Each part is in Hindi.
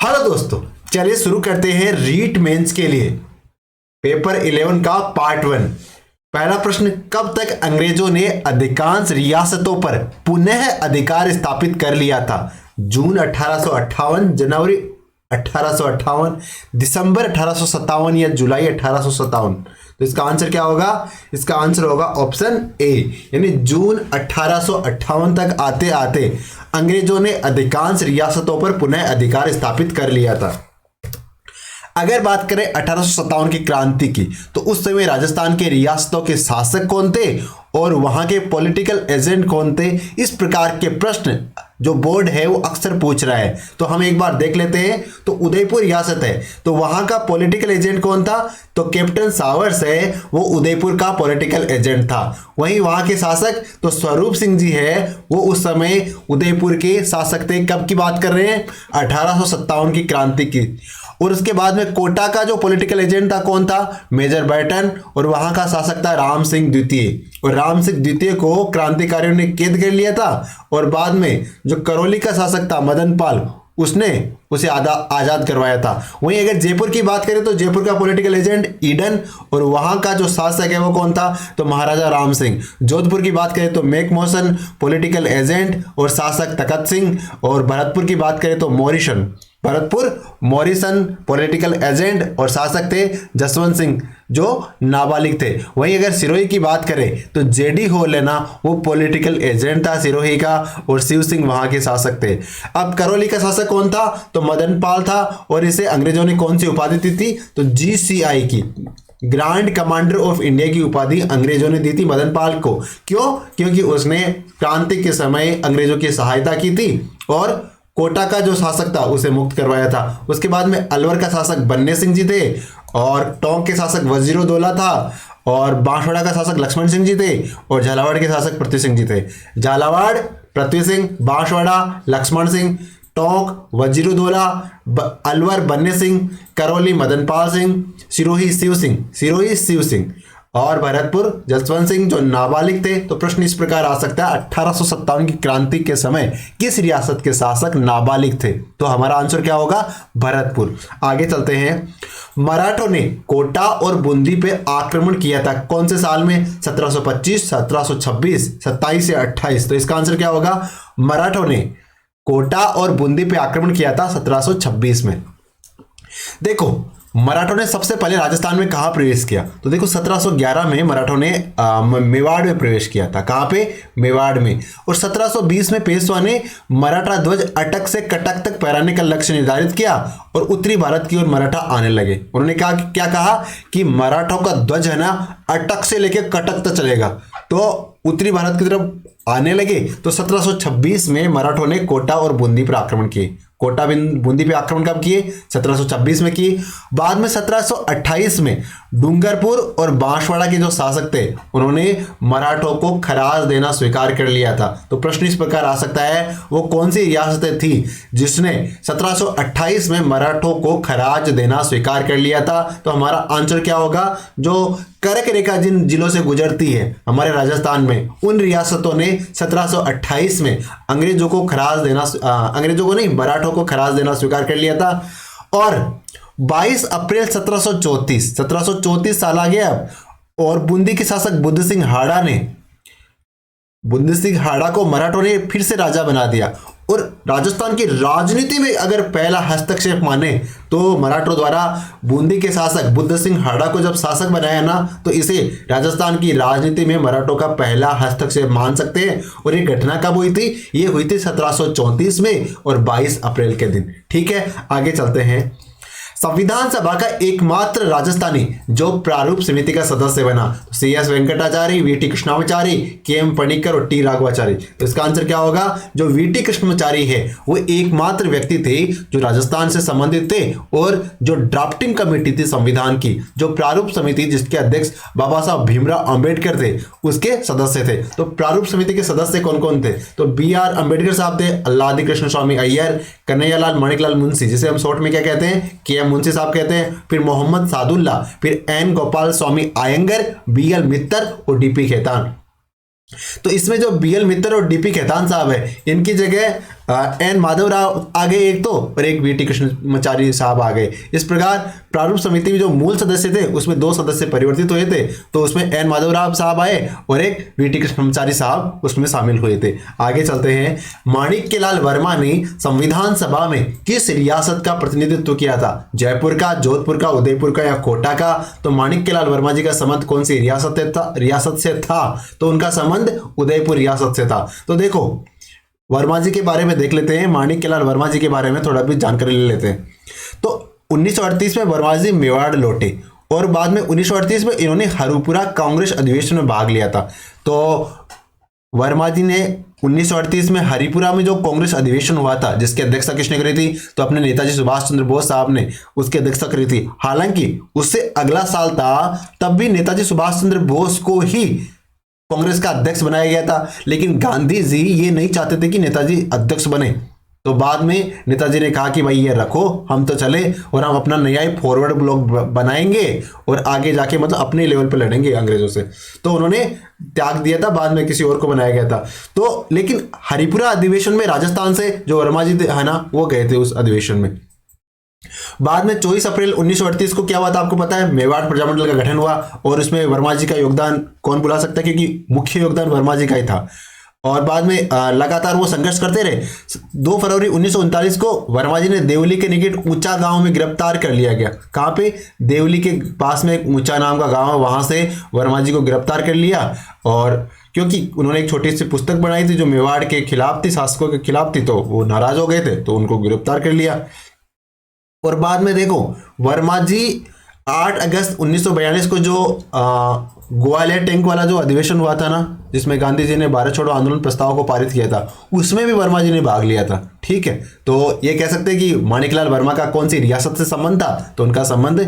हेलो दोस्तों, चलिए शुरू करते हैं रीट मेंस के लिए पेपर 11 का पार्ट 1। पहला प्रश्न, कब तक अंग्रेजों ने अधिकांश रियासतों पर पुनः अधिकार स्थापित कर लिया था? जून 1858, जनवरी 1858, दिसंबर 1857 या जुलाई 1857? तो इसका आंसर क्या होगा? इसका आंसर होगा ऑप्शन ए, यानी जून 1858 तक आते आते अंग्रेजों ने अधिकांश रियासतों पर पुनः अधिकार स्थापित कर लिया था। अगर बात करें 1857 की क्रांति की, तो उस समय राजस्थान के रियासतों के शासक कौन थे और वहां के पॉलिटिकल एजेंट कौन थे? इस प्रकार के प्रश्न जो बोर्ड है वो अक्सर पूछ रहा है। तो हम एक बार देख लेते हैं। तो उदयपुर रियासत है, तो वहां का पॉलिटिकल एजेंट कौन था? तो कैप्टन सावर्स है, वो उदयपुर का पॉलिटिकल एजेंट था। वहीं वहां के शासक तो स्वरूप सिंह जी है, वो उस समय उदयपुर के शासक थे। कब की बात कर रहे हैं? 1857 की क्रांति की। और उसके बाद में कोटा का जो पॉलिटिकल एजेंट था कौन था? मेजर बैटन, और वहां का शासक था राम सिंह द्वितीय। और राम सिंह द्वितीय को क्रांतिकारियों ने कैद कर लिया था, और बाद में जो करौली का शासक था मदन पाल, उसने उसे आजाद करवाया था। वहीं अगर जयपुर की बात करें तो जयपुर का पॉलिटिकल एजेंट ईडन, और वहां का जो शासक है वो कौन था? तो महाराजा राम सिंह। जोधपुर की बात करें तो मैकमोहन पॉलिटिकल एजेंट और शासक तखत सिंह। और भरतपुर की बात करें तो मॉरिसन पॉलिटिकल एजेंट और शासक थे जसवंत सिंह, जो नाबालिग थे। वहीं अगर सिरोही की बात करें तो जेडी होल है ना, वो पॉलिटिकल एजेंट था सिरोही का, और शिव सिंह वहां के शासक थे। अब करौली का शासक कौन था? तो मदन पाल था, और इसे अंग्रेजों ने कौन सी उपाधि दी थी? तो GCI की, ग्रैंड कमांडर ऑफ इंडिया की उपाधि अंग्रेजों ने दी थी मदन पाल को। क्यों? क्योंकि उसने क्रांति के समय अंग्रेजों की सहायता की थी और कोटा का जो शासक था उसे मुक्त करवाया था। उसके बाद में अलवर का शासक बन्ने सिंह जी थे, और टोंक के शासक वजीरोदौला था, और बांसवाड़ा का शासक लक्ष्मण सिंह जी थे, और झालावाड़ के शासक पृथ्वी सिंह जी थे। झालावाड़ पृथ्वी सिंह, बांसवाड़ा लक्ष्मण सिंह, टोंक वजीरोदौला, अलवर बन्ने सिंह, करौली मदन पाल सिंह, सिरोही शिव सिंह, और भरतपुर जसवंत सिंह, जो नाबालिग थे। तो प्रश्न इस प्रकार आ सकता है, 1857 की क्रांति के समय किस रियासत के शासक नाबालिग थे? तो हमारा आंसर क्या होगा? भरतपुर। आगे चलते हैं। मराठों ने कोटा और बूंदी पे आक्रमण किया था कौन से साल में? 1725, 1726, 27 या 28? तो इसका आंसर क्या होगा? मराठों ने कोटा और बूंदी पे आक्रमण किया था 1726 में। देखो, मराठों ने सबसे पहले राजस्थान में कहां प्रवेश किया? तो देखो, 1711 में मराठों ने मेवाड़ में प्रवेश किया था। कहां पे? मेवाड़ में। और 1720 में पेशवा ने मराठा ध्वज अटक से कटक तक फहराने का लक्ष्य निर्धारित किया, और उत्तरी भारत की ओर मराठा आने लगे। उन्होंने कहा, क्या कहा कि मराठों का ध्वज है ना, अटक से लेकर कटक तक चलेगा, तो उत्तरी भारत की तरफ आने लगे। तो 1726 में मराठों ने कोटा और बूंदी पर आक्रमण किए। कोटा बूंदी पे आक्रमण कब किए? 1726 में किए। बाद में 1728 में डूंगरपुर और बांसवाड़ा के जो शासक थे उन्होंने मराठों को खराज देना स्वीकार कर लिया था। तो प्रश्न इस प्रकार आ सकता है, वो कौन सी रियासतें थी जिसने 1728 में मराठों को खराज देना स्वीकार कर लिया था? तो हमारा आंसर क्या होगा? जो कर्क रेखा जिन जिलों से गुजरती है हमारे राजस्थान में, उन रियासतों ने 1728 में अंग्रेजों को मराठों को खराज देना स्वीकार कर लिया था। और 22 अप्रैल 1734 साल आ गया अब, और बूंदी के शासक बुद्ध सिंह हाड़ा को मराठों ने फिर से राजा बना दिया। और राजस्थान की राजनीति में अगर पहला हस्तक्षेप माने तो मराठों द्वारा बूंदी के शासक बुद्ध सिंह हाड़ा को जब शासक बनाया ना, तो इसे राजस्थान की राजनीति में मराठों का पहला हस्तक्षेप मान सकते हैं। और ये घटना कब हुई थी? ये हुई थी 1734 में और 22 अप्रैल के दिन। ठीक है, आगे चलते हैं। संविधान सभा का एकमात्र राजस्थानी जो प्रारूप समिति का सदस्य बना, तो CS Venkatacharya, VT Krishnamachari, KM Panikkar और T राघवाचारी। तो इसका आंसर क्या होगा? जो VT कृष्णाचारी है वो एकमात्र व्यक्ति थे जो राजस्थान से संबंधित थे, और जो ड्राफ्टिंग कमेटी थी संविधान की, जो प्रारूप समिति जिसके अध्यक्ष बाबा साहब भीमराव अंबेडकर थे, उसके सदस्य थे। तो प्रारूप समिति के सदस्य कौन कौन थे? तो BR अंबेडकर साहब थे, अल्लादी कृष्ण स्वामी अय्यर, कन्हैयालाल माणिकलाल मुंशी, जिसे हम शॉर्ट में क्या कहते हैं? KM मुंशी साहब कहते हैं। फिर मोहम्मद सादुल्ला, फिर N गोपाल स्वामी आयंगर, BL मित्तर और DP खेतान। तो इसमें जो BL मित्तर और DP खेतान साहब है, इनकी जगह एन माधवराव आ गए एक तो, और एक वीटी कृष्णमाचारी साहब आ गए। इस प्रकार प्रारूप समिति में जो मूल सदस्य थे उसमें 2 सदस्य परिवर्तित हुए थे, तो उसमें एन माधवराव साहब आए और एक वीटी कृष्णमाचारी साहब उसमें शामिल हुए थे। आगे चलते हैं, माणिक्यलाल वर्मा ने संविधान सभा में किस रियासत का प्रतिनिधित्व किया था? जयपुर का, जोधपुर का, उदयपुर का या कोटा का? तो माणिक्यलाल वर्मा जी का संबंध कौन सी रियासत से था? तो उनका संबंध उदयपुर रियासत से था। तो देखो वर्मा जी के बारे में देख लेते हैं, माणिक्यलाल वर्मा जी के बारे में थोड़ा भी जानकारी ले लेते हैं। तो 1938 में वर्मा जी मेवाड़ लौटे और बाद में 1938 में इन्होंने हरिपुरा कांग्रेस अधिवेशन में भाग लिया था। तो वर्मा जी ने 1938 में हरिपुरा में जो कांग्रेस अधिवेशन हुआ था, जिसकी अध्यक्षता किसने करी थी? तो अपने नेताजी सुभाष चंद्र बोस साहब ने उसकी अध्यक्षता करी थी। हालांकि उससे अगला साल था, तब भी नेताजी सुभाष चंद्र बोस को ही कांग्रेस का अध्यक्ष बनाया गया था, लेकिन गांधी जी ये नहीं चाहते थे कि नेताजी अध्यक्ष बने। तो बाद में नेताजी ने कहा कि भाई ये रखो, हम तो चले और हम अपना नया ही फॉरवर्ड ब्लॉक बनाएंगे और आगे जाके मतलब अपने लेवल पे लड़ेंगे अंग्रेजों से। तो उन्होंने त्याग दिया था, बाद में किसी और को बनाया गया था। तो लेकिन हरिपुरा अधिवेशन में राजस्थान से जो वर्मा जी है ना, वो गए थे उस अधिवेशन में। बाद में 24 अप्रैल 1938 को क्या हुआ था आपको पता है? मेवाड़ प्रजामंडल का गठन हुआ और उसमें वर्मा जी का योगदान कौन भुला सकता है, क्योंकि मुख्य योगदान वर्मा जी का ही था। और बाद में लगातार वो संघर्ष करते रहे। 2 फरवरी 1939 को वर्मा जी ने देवली के निकट ऊंचा गांव में गिरफ्तार कर लिया गया। कहाँ पे? देवली के पास में एक ऊंचा नाम का गांव है, वहां से वर्मा जी को गिरफ्तार कर लिया। और क्योंकि उन्होंने एक छोटी सी पुस्तक बनाई थी जो मेवाड़ के खिलाफ थी, शासकों के खिलाफ थी, तो वो नाराज हो गए थे, तो उनको गिरफ्तार कर लिया। और बाद में देखो वर्मा जी 8 अगस्त 1942 को जो ग्वालियर टैंक वाला जो अधिवेशन हुआ था ना, जिसमें गांधी जी ने भारत छोड़ो आंदोलन प्रस्ताव को पारित किया था, उसमें भी वर्मा जी ने भाग लिया था। ठीक है, तो ये कह सकते हैं कि माणिक्यलाल वर्मा का कौन सी रियासत से संबंध था? तो उनका संबंध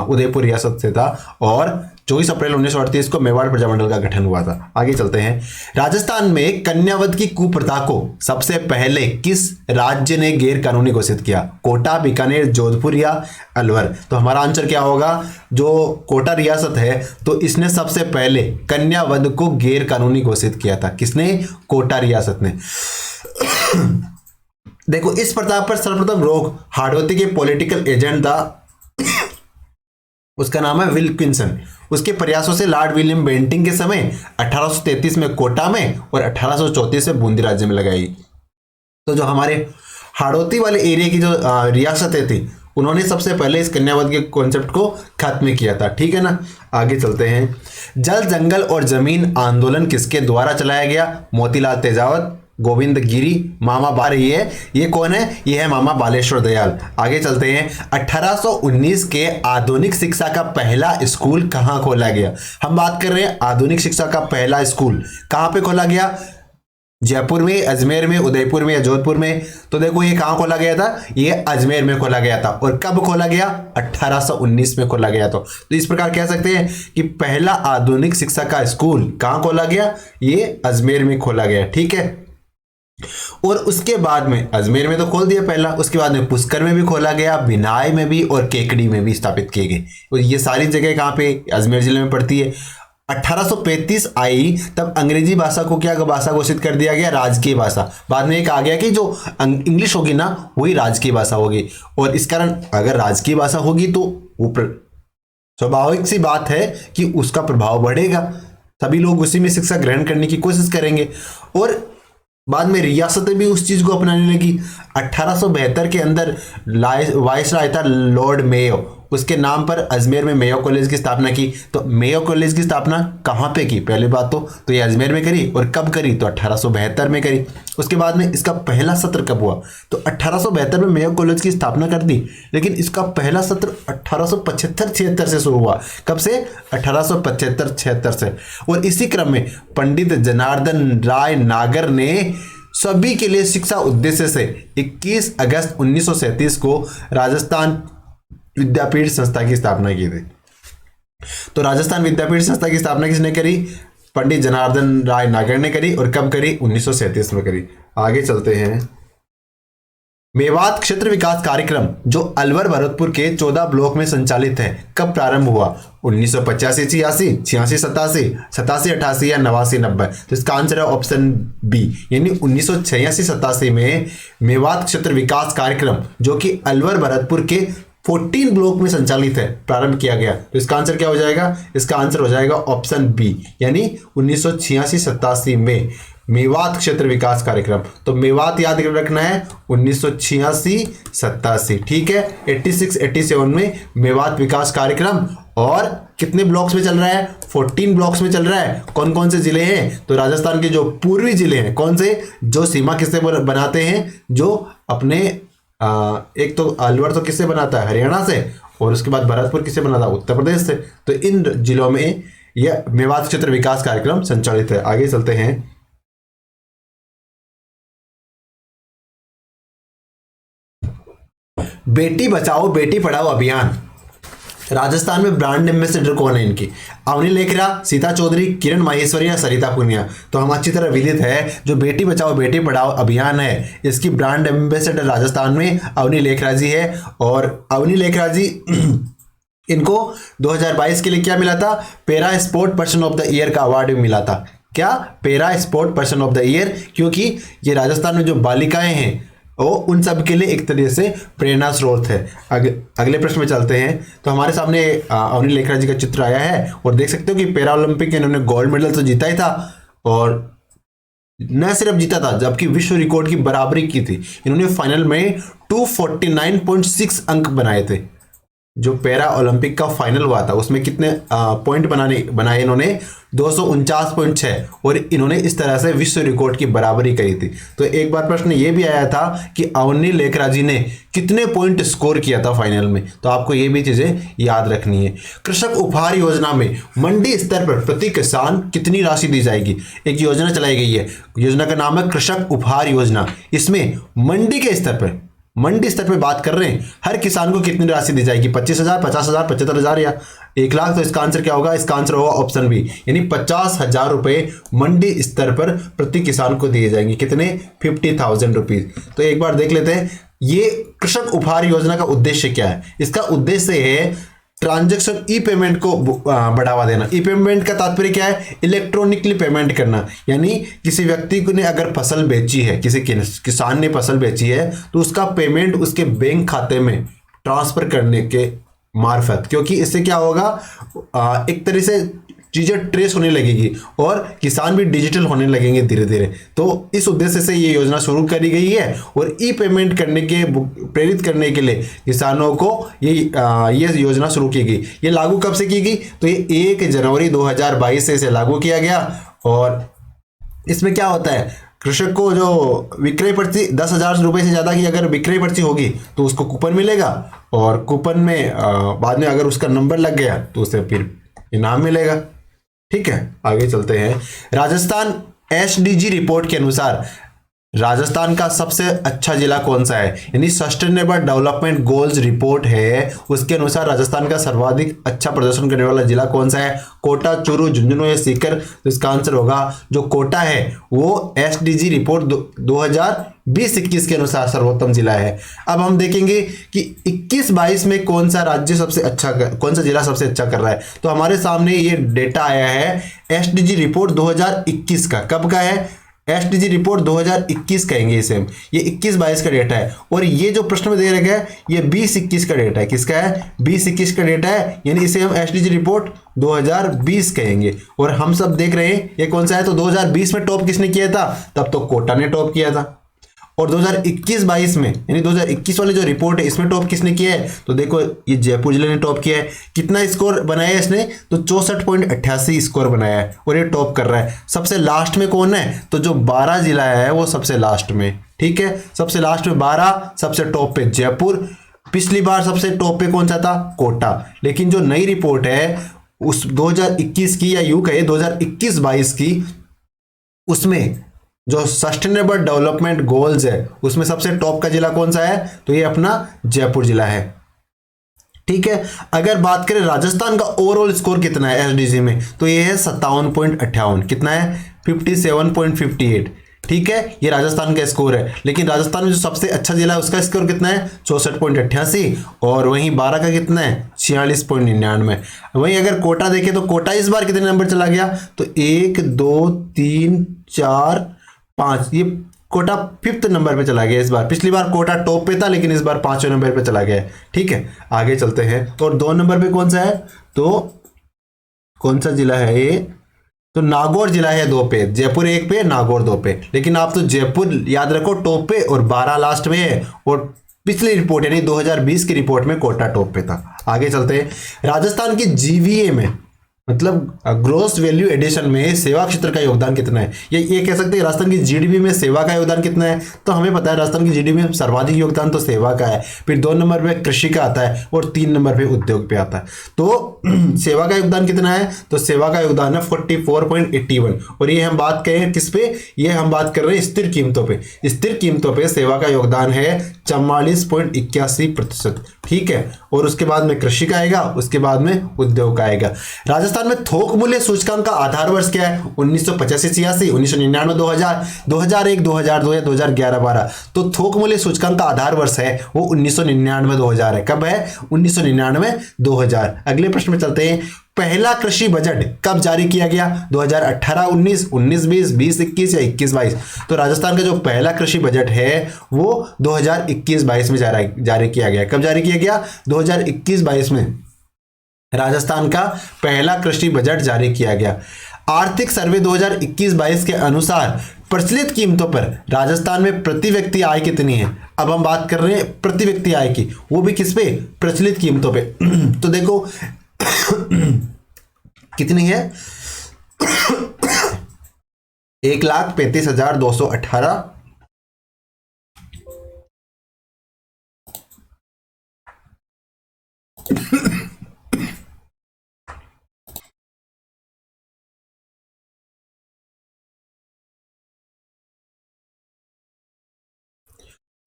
उदयपुर रियासत से था। और 24 अप्रैल 1938 को मेवाड़ प्रजामंडल का गठन हुआ था। आगे चलते हैं, राजस्थान में कन्यावध की कुप्रथा को सबसे पहले किस राज्य ने गैर कानूनी घोषित किया? कोटा, बीकानेर, जोधपुर या अलवर? तो हमारा आंसर क्या होगा? जो कोटा रियासत है, तो इसने सबसे पहले कन्यावध को गैर कानूनी घोषित किया था। किसने? कोटा रियासत ने। देखो इस प्रथा पर सर्वप्रथम रोक हाड़ौती के पॉलिटिकल एजेंट था, उसका नाम है विल्किंसन। उसके प्रयासों से लॉर्ड विलियम बेंटिंग के समय 1833 में कोटा में और 1834 में बूंदी राज्य में लगाई। तो जो हमारे हाड़ौती वाले एरिया की जो रियासतें थी, उन्होंने सबसे पहले इस कन्यावध के कॉन्सेप्ट को खत्म किया था। ठीक है ना, आगे चलते हैं। जल, जंगल और जमीन आंदोलन किसके द्वारा चलाया गया? मोतीलाल तेजावत, गोविंद गिरी, मामा बारी है। ये कौन है? ये है मामा बालेश्वर दयाल। आगे चलते हैं। 1819 के आधुनिक शिक्षा का पहला स्कूल कहाँ खोला गया? हम बात कर रहे हैं आधुनिक शिक्षा का पहला स्कूल कहाँ पे खोला गया? जयपुर में, अजमेर में, उदयपुर में या जोधपुर में? तो देखो ये कहाँ खोला गया था? ये अजमेर में खोला गया था। और कब खोला गया? 1819 में खोला गया। तो इस प्रकार कह सकते हैं कि पहला आधुनिक शिक्षा का स्कूल कहाँ खोला गया? ये अजमेर में खोला गया। ठीक है, और उसके बाद में अजमेर में तो खोल दिया पहला, उसके बाद में पुष्कर में भी खोला गया, बिनाई में भी और केकड़ी में भी स्थापित किए गए। और ये सारी जगह कहाँ पे? अजमेर जिले में पड़ती है। 1835 आई, तब अंग्रेजी भाषा को क्या भाषा घोषित कर दिया गया? राजकीय भाषा। बाद में एक आ गया कि जो इंग्लिश होगी ना, वही राजकीय भाषा होगी। और इस कारण अगर राजकीय भाषा होगी तो वो स्वाभाविक सी बात है कि उसका प्रभाव बढ़ेगा, सभी लोग उसी में शिक्षा ग्रहण करने की कोशिश करेंगे। और बाद में रियासतें भी उस चीज को अपनाने लगी। 1872 के अंदर वायसराय था लॉर्ड मेयो, उसके नाम पर अजमेर में मेयो कॉलेज की स्थापना की। तो मेयो कॉलेज की स्थापना कहाँ पे की? पहली बात तो ये अजमेर में करी। और कब करी? तो 1872 में करी। उसके बाद में इसका पहला सत्र कब हुआ? तो 1872 में मेयो कॉलेज की स्थापना कर दी, लेकिन इसका पहला सत्र 1875-76 से शुरू हुआ। कब से? 1875-76 से। और इसी क्रम में पंडित जनार्दन राय नागर ने सभी के लिए शिक्षा उद्देश्य से 21 अगस्त 1937 को राजस्थान विद्यापीठ संस्था की स्थापना की थी। तो राजस्थान विद्यापीठ संस्था की स्थापना किसने करी? पंडित जनार्दन राय नागर ने करी। और कब करी? 1937 में करी। आगे चलते हैं। मेवात क्षेत्र विकास कार्यक्रम जो अलवर भरतपुर के 14 ब्लॉक में संचालित है कब प्रारंभ हुआ? 1985, 86, 86, 87, 87, 88 या 89, 90। तो इसका आंसर है ऑप्शन बी, यानी 1986, 87 में मेवात क्षेत्र विकास कार्यक्रम जो कि अलवर भरतपुर के 14 ब्लॉक में संचालित है प्रारंभ किया गया। तो इसका आंसर क्या हो जाएगा? इसका आंसर हो जाएगा ऑप्शन बी, यानी 1986, 87 में मेवात क्षेत्र विकास कार्यक्रम। तो मेवात याद रखना है 1986, 87, ठीक है। 86, 87 में मेवात विकास कार्यक्रम, और कितने ब्लॉक्स में चल रहा है? 14 ब्लॉक्स में चल रहा है। कौन कौन से जिले हैं? तो राजस्थान के जो पूर्वी जिले हैं, कौन से, जो सीमा किससे बनाते हैं, जो अपने एक तो अलवर तो किससे बनाता है? हरियाणा से, और उसके बाद भरतपुर किससे बनाता है? उत्तर प्रदेश से। तो इन जिलों में यह मेवात क्षेत्र विकास कार्यक्रम संचालित है। आगे चलते हैं। बेटी बचाओ बेटी पढ़ाओ अभियान राजस्थान में ब्रांड एम्बेसडर कौन है इनकी? अवनी लेखरा, सीता चौधरी, किरण माहेश्वरी या सरिता पुनिया? तो हम अच्छी तरह विदित है, जो बेटी बचाओ बेटी पढ़ाओ अभियान है इसकी ब्रांड एम्बेसडर राजस्थान में अवनी लेखरा जी है। और अवनी लेखरा जी इनको 2022 के लिए क्या मिला था? Para sport person of the year का अवार्ड भी मिला था। क्या? Para sport person of the year, क्योंकि ये राजस्थान में जो बालिकाएं हैं वो उन सब के लिए एक तरीके से प्रेरणा स्रोत है। अगले प्रश्न में चलते हैं। तो हमारे सामने अवनी लेखरा जी का चित्र आया है, और देख सकते हो कि पैरा ओलंपिक में इन्होंने गोल्ड मेडल तो जीता ही था, और न सिर्फ जीता था जबकि विश्व रिकॉर्ड की बराबरी की थी। इन्होंने फाइनल में 249.6 अंक बनाए थे। जो पैरा ओलंपिक का फाइनल हुआ था उसमें कितने पॉइंट बनाए इन्होंने? 249.6, और इन्होंने इस तरह से विश्व रिकॉर्ड की बराबरी करी थी। तो एक बार प्रश्न ये भी आया था कि अवनी लेखरा जी ने कितने पॉइंट स्कोर किया था फाइनल में, तो आपको ये भी चीजें याद रखनी है। कृषक उपहार योजना में मंडी स्तर पर प्रति किसान कितनी राशि दी जाएगी? एक योजना चलाई गई है, योजना का नाम है कृषक उपहार योजना। इसमें मंडी स्तर पे बात कर रहे हैं, हर किसान को कितनी राशि दी जाएगी? 25,000, 50,000, 75,000 या 1,00,000? तो इसका आंसर क्या होगा? इसका आंसर होगा ऑप्शन बी, यानी 50,000 रुपए मंडी स्तर पर प्रति किसान को दिए जाएंगे। कितने? 50,000 रुपीज। तो एक बार देख लेते हैं, ये कृषक उपहार योजना का उद्देश्य क्या है? इसका उद्देश्य है ट्रांजैक्शन ई पेमेंट को बढ़ावा देना। ई पेमेंट का तात्पर्य क्या है? इलेक्ट्रॉनिकली पेमेंट करना, यानी किसी व्यक्ति ने अगर फसल बेची है, किसी किसान ने फसल बेची है, तो उसका पेमेंट उसके बैंक खाते में ट्रांसफर करने के मार्फत, क्योंकि इससे क्या होगा, एक तरह से चीज़ें ट्रेस होने लगेगी और किसान भी डिजिटल होने लगेंगे धीरे धीरे। तो इस उद्देश्य से ये योजना शुरू करी गई है, और ई पेमेंट करने के प्रेरित करने के लिए किसानों को ये योजना शुरू की गई। ये लागू कब से की गई? तो ये 1 जनवरी 2022 से इसे लागू किया गया। और इसमें क्या होता है, कृषक को जो विक्रय पर्ची 10,000 रुपये से ज़्यादा की अगर विक्रय पर्ची होगी तो उसको कूपन मिलेगा, और कूपन में बाद में अगर उसका नंबर लग गया तो उसे फिर इनाम मिलेगा। ठीक है, आगे चलते हैं। राजस्थान एसडीजी रिपोर्ट के अनुसार राजस्थान का सबसे अच्छा जिला कौन सा है? यानी सस्टेनेबल डेवलपमेंट गोल्स रिपोर्ट है, उसके अनुसार राजस्थान का सर्वाधिक अच्छा प्रदर्शन करने वाला जिला कौन सा है? कोटा, चूरू, झुंझुनू या सीकर? तो इसका आंसर होगा जो कोटा है वो एसडीजी रिपोर्ट 2020-21 के अनुसार सर्वोत्तम जिला है। अब हम देखेंगे कि 21-22 में कौन सा राज्य सबसे अच्छा कौन सा जिला सबसे अच्छा कर रहा है। तो हमारे सामने ये डेटा आया है एसडीजी रिपोर्ट 2021 का। कब का है? एसडीजी रिपोर्ट 2021 कहेंगे इसे हम। ये 21-22 का डेटा है, और ये जो प्रश्न में दे रखा है ये 20-21 का डेटा है। किसका है? 20-21 का डेटा है, यानी इसे हम एसडीजी रिपोर्ट 2020 कहेंगे। और हम सब देख रहे हैं ये कौन सा है, तो 2020 में टॉप किसने किया था? तब तो कोटा ने टॉप किया था। और 2021-22 में, यानी 2021 वाली जो रिपोर्ट है इसमें टॉप किसने किया है? तो देखो ये जयपुर जिले ने टॉप किया है। कितना स्कोर बनाया है इसने? तो 64.88 स्कोर बनाया है, और ये टॉप कर रहा है। सबसे लास्ट में कौन है? तो जो 12 जिला है वो सबसे लास्ट में। ठीक है, सबसे लास्ट में 12, सबसे टॉप पे जयपुर। पिछली बार सबसे टॉप पे कौन सा था? कोटा। लेकिन जो नई रिपोर्ट है उस 2021 की, या यूं कहे 2021-22 की, उसमें जो सस्टेनेबल डेवलपमेंट गोल्स है उसमें सबसे टॉप का जिला कौन सा है? तो ये अपना जयपुर जिला है। ठीक है, अगर बात करें राजस्थान का ओवरऑल स्कोर कितना है एसडीजी में, तो ये है 57.58। कितना है? 57.58। ठीक है, ये राजस्थान का स्कोर है। लेकिन राजस्थान में जो सबसे अच्छा जिला है उसका स्कोर कितना है, 64.88, और वहीं 12 का कितना है, 46.99। वहीं अगर कोटा देखें तो कोटा इस बार कितने नंबर चला गया, तो 1 2 3 4 5, ये कोटा 5th नंबर पे चला गया इस बार। पिछली बार कोटा टॉप पे था, लेकिन इस बार 5वें नंबर पे चला गया है। ठीक है, आगे चलते हैं। और 2 नंबर पे कौन सा है, तो कौन सा जिला है ये, तो नागौर जिला है 2 पे, जयपुर 1 पे, नागौर 2 पे। लेकिन आप तो जयपुर याद रखो टॉप पे और 12 लास्ट में है, और पिछली रिपोर्ट यानी 2020 की रिपोर्ट में कोटा टॉप पे था। आगे चलते हैं। राजस्थान की जीवीए में, मतलब ग्रोस वैल्यू एडिशन में सेवा क्षेत्र का योगदान कितना है, ये कह सकते हैं राजस्थान की जीडीपी में सेवा का योगदान कितना है। तो हमें पता है राजस्थान की जीडीपी में सर्वाधिक योगदान तो सेवा का है, फिर 2 नंबर पे कृषि का आता है, और 3 नंबर पे उद्योग पे आता है। तो सेवा का योगदान कितना है, तो सेवा का योगदान है 44.81, और ये हम बात करें किस पे, ये हम बात कर रहे हैं स्थिर कीमतों पे। स्थिर कीमतों पे सेवा का योगदान है 44.81%। ठीक है, और उसके बाद में कृषि का आएगा, उसके बाद में उद्योग का आएगा। राजस्थान में थोक मूल्य सूचकांक का आधार वर्ष क्या है, 1985-86, 1999, 2000, 2001, 2002 या 2011-12। तो थोक मूल्य सूचकांक का आधार वर्ष है वो 1999-2000 है। कब है, 1999-2000। अगले प्रश्न में चलते हैं। पहला कृषि बजट कब जारी किया गया, 2018-19, 19-20, 20-21 या 21-22। तो राजस्थान का जो पहला कृषि बजट है वो 2021-22 में जारी किया गया। कब जारी किया गया, 2021-22 में राजस्थान का पहला कृषि बजट जारी किया गया। आर्थिक सर्वे 2021-22 के अनुसार प्रचलित कीमतों पर राजस्थान में प्रति व्यक्ति आय कितनी है। अब हम बात कर रहे हैं प्रति व्यक्ति आय की, वो भी किस पे, प्रचलित कीमतों पे। तो देखो कितनी है, 1,35,218।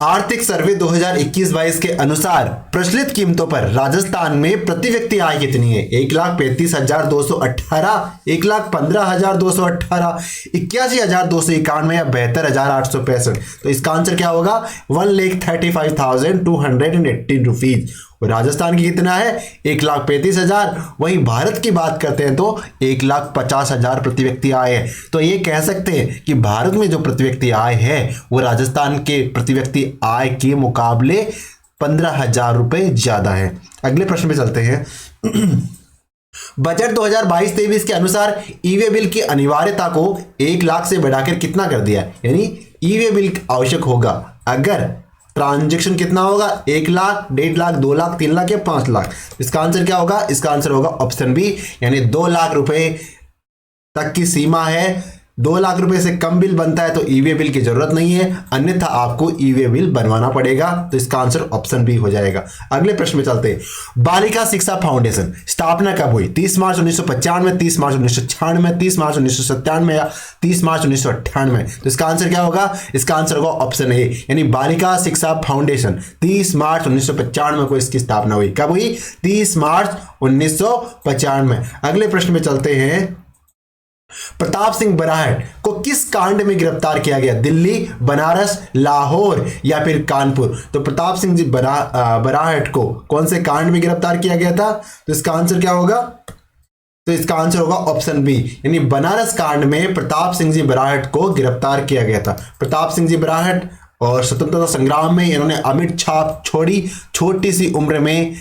आर्थिक सर्वे 2021-22 के अनुसार प्रचलित कीमतों पर राजस्थान में प्रति व्यक्ति आय कितनी है, 1,35,218, 1,15,218, 81,291 या 72,865। तो इसका आंसर क्या होगा, 1,35,218 रुपीज। और राजस्थान की कितना है, 1,35,000। वहीं भारत की बात करते हैं तो 1,50,000 प्रति व्यक्ति आय है। तो ये कह सकते हैं कि भारत में जो प्रति व्यक्ति आय है वो राजस्थान के प्रति व्यक्ति आय के मुकाबले 15,000 रुपए ज्यादा है। अगले प्रश्न पे चलते हैं। बजट 2022-23 के अनुसार ई वे बिल की अनिवार्यता को 1 लाख से बढ़ाकर कितना कर दिया, यानी ई वे बिल आवश्यक होगा अगर ट्रांजैक्शन कितना होगा, 1 लाख, 1.5 लाख, 2 लाख, 3 लाख या 5 लाख। इसका आंसर क्या होगा, इसका आंसर होगा ऑप्शन बी, यानी 2 लाख रुपए तक की सीमा है। 2 लाख रुपए से कम बिल बनता है तो ई वे बिल की जरूरत नहीं है, अन्यथा आपको ई वे बिल बनवाना पड़ेगा। तो इसका आंसर ऑप्शन बी हो जाएगा। अगले प्रश्न में चलते हैं। बालिका शिक्षा फाउंडेशन स्थापना कब हुई, 30 मार्च 1995, 30 मार्च 1996, 30 मार्च 1997 या 30 मार्च 1998। तो इसका आंसर क्या होगा, इसका आंसर होगा ऑप्शन ए, यानी बालिका शिक्षा फाउंडेशन 30 मार्च 1995 को इसकी स्थापना हुई। कब हुई, 30 मार्च 1995। अगले प्रश्न में चलते हैं। प्रताप सिंह बराहट को किस कांड में गिरफ्तार किया गया, दिल्ली, बनारस, लाहौर या फिर कानपुर। तो प्रताप सिंह जी बराहट को कौन से कांड में गिरफ्तार किया गया था, तो इसका आंसर क्या होगा, तो इसका आंसर होगा ऑप्शन बी, यानी बनारस कांड में प्रताप सिंह जी बराहट को गिरफ्तार किया गया था। प्रताप सिंह जी बराहट और स्वतंत्रता संग्राम में इन्होंने अमिट छाप छोड़ी, छोटी सी उम्र में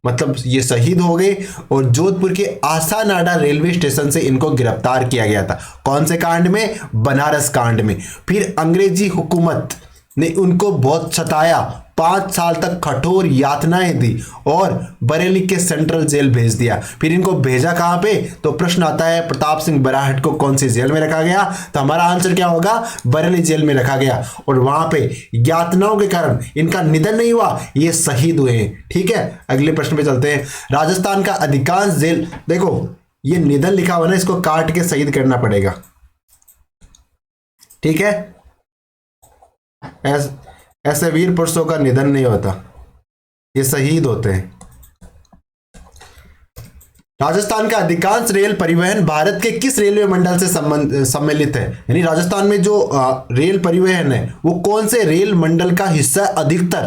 मतलब ये शहीद हो गए, और जोधपुर के आसानाडा रेलवे स्टेशन से इनको गिरफ्तार किया गया था। कौन से कांड में, बनारस कांड में। फिर अंग्रेजी हुकूमत ने उनको बहुत सताया, 5 साल तक कठोर यातनाएं दी और बरेली के सेंट्रल जेल भेज दिया। फिर इनको भेजा कहां पे, तो प्रश्न आता है प्रताप सिंह बराहट को कौन सी जेल में रखा गया, तो हमारा आंसर क्या होगा, बरेली जेल में रखा गया। और वहां पे यातनाओं के कारण इनका निधन नहीं हुआ, ये शहीद हुए हैं। ठीक है, अगले प्रश्न पे चलते हैं। राजस्थान का अधिकांश जेल, देखो ये निधन लिखा हुआ ना, इसको काट के शहीद करना पड़ेगा। ठीक है, ऐसे वीर पुरुषों का निधन नहीं होता, ये शहीद होते हैं। राजस्थान का अधिकांश रेल परिवहन भारत के किस रेलवे मंडल से सम्मिलित है? यानी राजस्थान में जो रेल परिवहन है वो कौन से रेल मंडल का हिस्सा अधिकतर?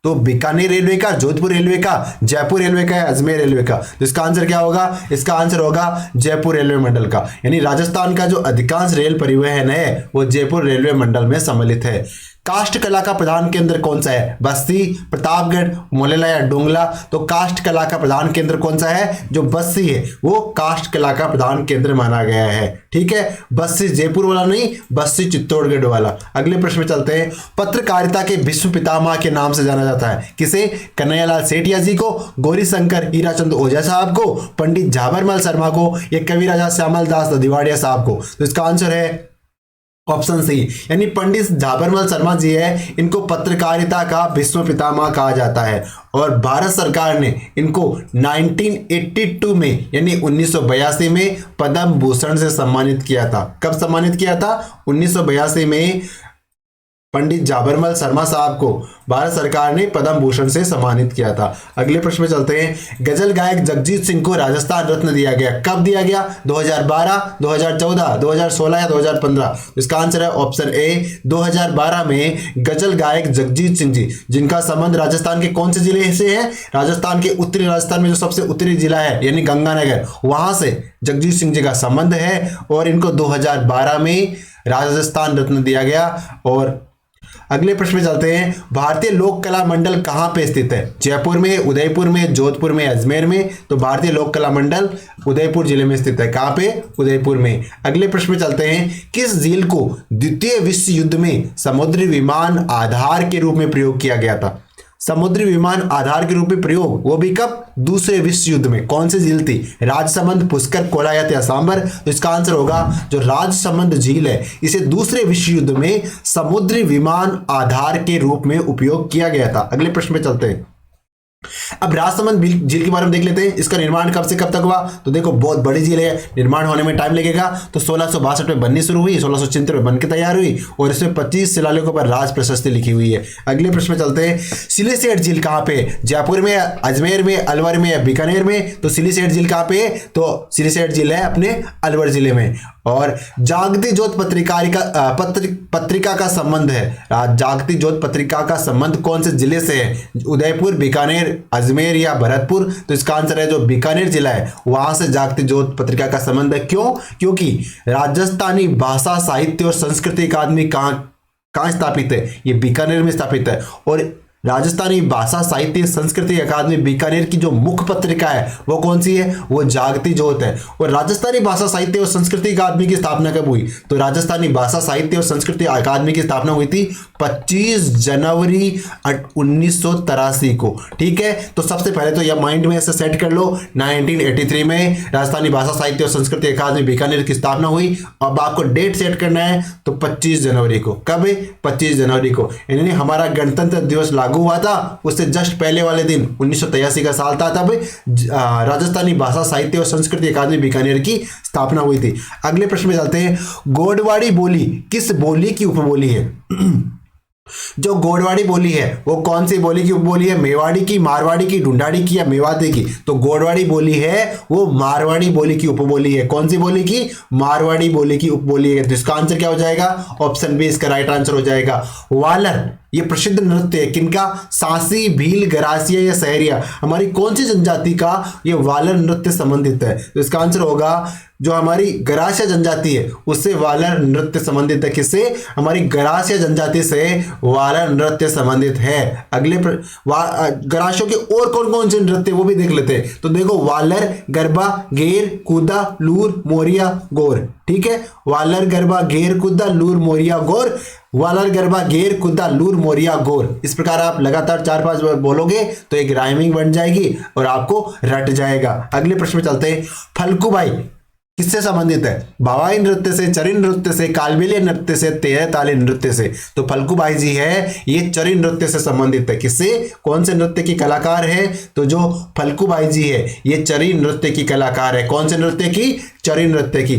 तो बीकानेर रेलवे का, जोधपुर रेलवे का, जयपुर रेलवे का, अजमेर रेलवे का। तो इसका आंसर क्या होगा? इसका आंसर होगा जयपुर रेलवे मंडल का। यानी राजस्थान का जो अधिकांश रेल परिवहन है वो जयपुर रेलवे मंडल में सम्मिलित है। काष्ठ कला का प्रधान केंद्र कौन सा है? बस्ती, प्रतापगढ़, मोलेला या डोंगला? तो काष्ठ कला का प्रधान केंद्र कौन सा है? जो बस्ती है वो काष्ठ कला का प्रधान केंद्र माना गया है। ठीक है, बस्ती जयपुर वाला नहीं, बस्ती चित्तौड़गढ़ वाला। अगले प्रश्न में चलते हैं। पत्रकारिता के विश्व पितामह के नाम से जाना जाता है किसे? कन्हैयालाल सेठिया जी को, गौरीशंकर हीराचंद ओझा साहब को, पंडित झाबरमल शर्मा को या कवि राजा श्यामल दास ददिवाड़िया साहब को? तो इसका आंसर है ऑप्शन सी, यानी पंडित झाबरमल शर्मा जी है, इनको पत्रकारिता का विश्व पितामह कहा जाता है। और भारत सरकार ने इनको 1982 में यानी 1982 में पद्म भूषण से सम्मानित किया था। कब सम्मानित किया था? 1982 में पंडित झाबरमल शर्मा साहब को भारत सरकार ने पद्म भूषण से सम्मानित किया था। अगले प्रश्न में चलते हैं। गजल गायक जगजीत सिंह को राजस्थान रत्न दिया गया, कब दिया गया? 2012, 2014, 2016 या 2015? इसका आंसर है ऑप्शन ए, 2012 में गजल गायक जगजीत सिंह जी, जिनका संबंध राजस्थान के कौन से जिले से है? राजस्थान के उत्तरी राजस्थान में जो सबसे उत्तरी जिला है यानी गंगानगर, वहां से जगजीत सिंह जी का संबंध है और इनको 2012 में राजस्थान रत्न दिया गया। और अगले प्रश्न में चलते हैं। भारतीय लोक कला मंडल कहां पे स्थित है? जयपुर में, उदयपुर में, जोधपुर में, अजमेर में? तो भारतीय लोक कला मंडल उदयपुर जिले में स्थित है। कहां पे? उदयपुर में। अगले प्रश्न में चलते हैं। किस झील को द्वितीय विश्व युद्ध में समुद्री विमान आधार के रूप में प्रयोग किया गया था? समुद्री विमान आधार के रूप में प्रयोग, वो भी कब? दूसरे विश्व युद्ध में। कौन सी झील थी? राजसमंद, पुष्कर, कोलायत या सांबर? तो इसका आंसर होगा जो राजसमंद झील है, इसे दूसरे विश्व युद्ध में समुद्री विमान आधार के रूप में उपयोग किया गया था। अगले प्रश्न में चलते हैं। अब राजसमंद झील के बारे में देख लेते हैं। इसका निर्माण कब से कब तक हुआ? तो देखो बहुत बड़ी झील है, निर्माण होने में टाइम लगेगा। तो 1662 में बननी शुरू हुई, 1676 में बनकर तैयार हुई और इसमें 25 शिलालेखों पर राज प्रशस्ति लिखी हुई है। अगले प्रश्न में चलते हैं। सिलीसेट झील कहां पे? जयपुर में, अजमेर में, अलवर में या बीकानेर में? तो सिलीसेट झील कहां पे? तो सिलीसेट झील है अपने अलवर जिले में। और जागती ज्योत पत्रिका का संबंध है, जागती ज्योत पत्रिका का संबंध कौन से जिले से है? उदयपुर, बीकानेर, अजमेर या भरतपुर? तो इसका आंसर है जो बीकानेर जिला है वहां से जागती ज्योत पत्रिका का संबंध है। क्यों? क्योंकि राजस्थानी भाषा साहित्य और संस्कृति अकादमी कहां स्थापित है? ये बीकानेर में स्थापित है। और राजस्थानी भाषा साहित्य संस्कृति अकादमी बीकानेर की जो मुख्य पत्रिका है वो कौन सी है? वो जागती ज्योत है। और राजस्थानी भाषा साहित्य और संस्कृति अकादमी की स्थापना कब हुई? तो राजस्थानी भाषा साहित्य और संस्कृति अकादमी की स्थापना हुई थी 25 जनवरी 1983 को। ठीक है, तो सबसे पहले तो यह माइंड में ऐसे सेट कर लो, 1983 में राजस्थानी भाषा साहित्य और संस्कृति अकादमी बीकानेर की स्थापना हुई। अब आपको डेट सेट करना है तो 25 जनवरी को। कब है? 25 जनवरी को। यानी हमारा गणतंत्र दिवस लागू हुआ था उससे जस्ट पहले वाले दिन 1983 का साल था, तब राजस्थानी भाषा साहित्य और संस्कृति अकादमी बीकानेर की स्थापना हुई थी। अगले प्रश्न में चलते हैं। गोडवाड़ी बोली किस बोली की उपबोली है? जो गोडवाड़ी बोली है वो कौन सी बोली की उपबोली है? मेवाड़ी की, मारवाड़ी की, ढूंढाड़ी की या मेवाती की? तो गोडवाड़ी बोली है वो मारवाड़ी बोली की उपबोली है। कौन सी बोली की? मारवाड़ी बोली की उपबोली है। तो इसका आंसर क्या हो जाएगा? ऑप्शन बी इसका राइट आंसर हो जाएगा। वालर ये प्रसिद्ध नृत्य है किनका? सांसी, भील, गरासिया या सहरिया? हमारी कौन सी जनजाति का ये वालर नृत्य संबंधित है? तो इसका आंसर होगा जो हमारी गरासिया जनजाति है उससे वालर नृत्य संबंधित है। किससे? हमारी गरासिया जनजाति से वालर नृत्य संबंधित है। अगले गरासियों के और कौन कौन से नृत्य वो भी देख लेते हैं। तो देखो वालर, गरबा, गेर, कूदा, लूर, मोरिया, गोर। ठीक है, वालर, गरबा, गेर, कुद्दा, लूर, मोरिया, गोर। वालर, गरबा, गेर, कुद्दा, लूर, मोरिया, गोर। इस प्रकार आप लगातार 4-5 बार बोलोगे तो एक राइमिंग बन जाएगी और आपको रट जाएगा। अगले प्रश्न में चलते हैं। फल्गुबाई किससे संबंधित है? भावाई नृत्य से, चरी नृत्य से, कालबेलिया नृत्य से, तेरह ताली नृत्य से? तो फल्गुबाई जी है ये चरी नृत्य से संबंधित है। किससे? कौन से नृत्य की कलाकार है? तो जो फल्गुबाई जी है ये चरी नृत्य की कलाकार है। कौन से नृत्य की? चरी नृत्य की।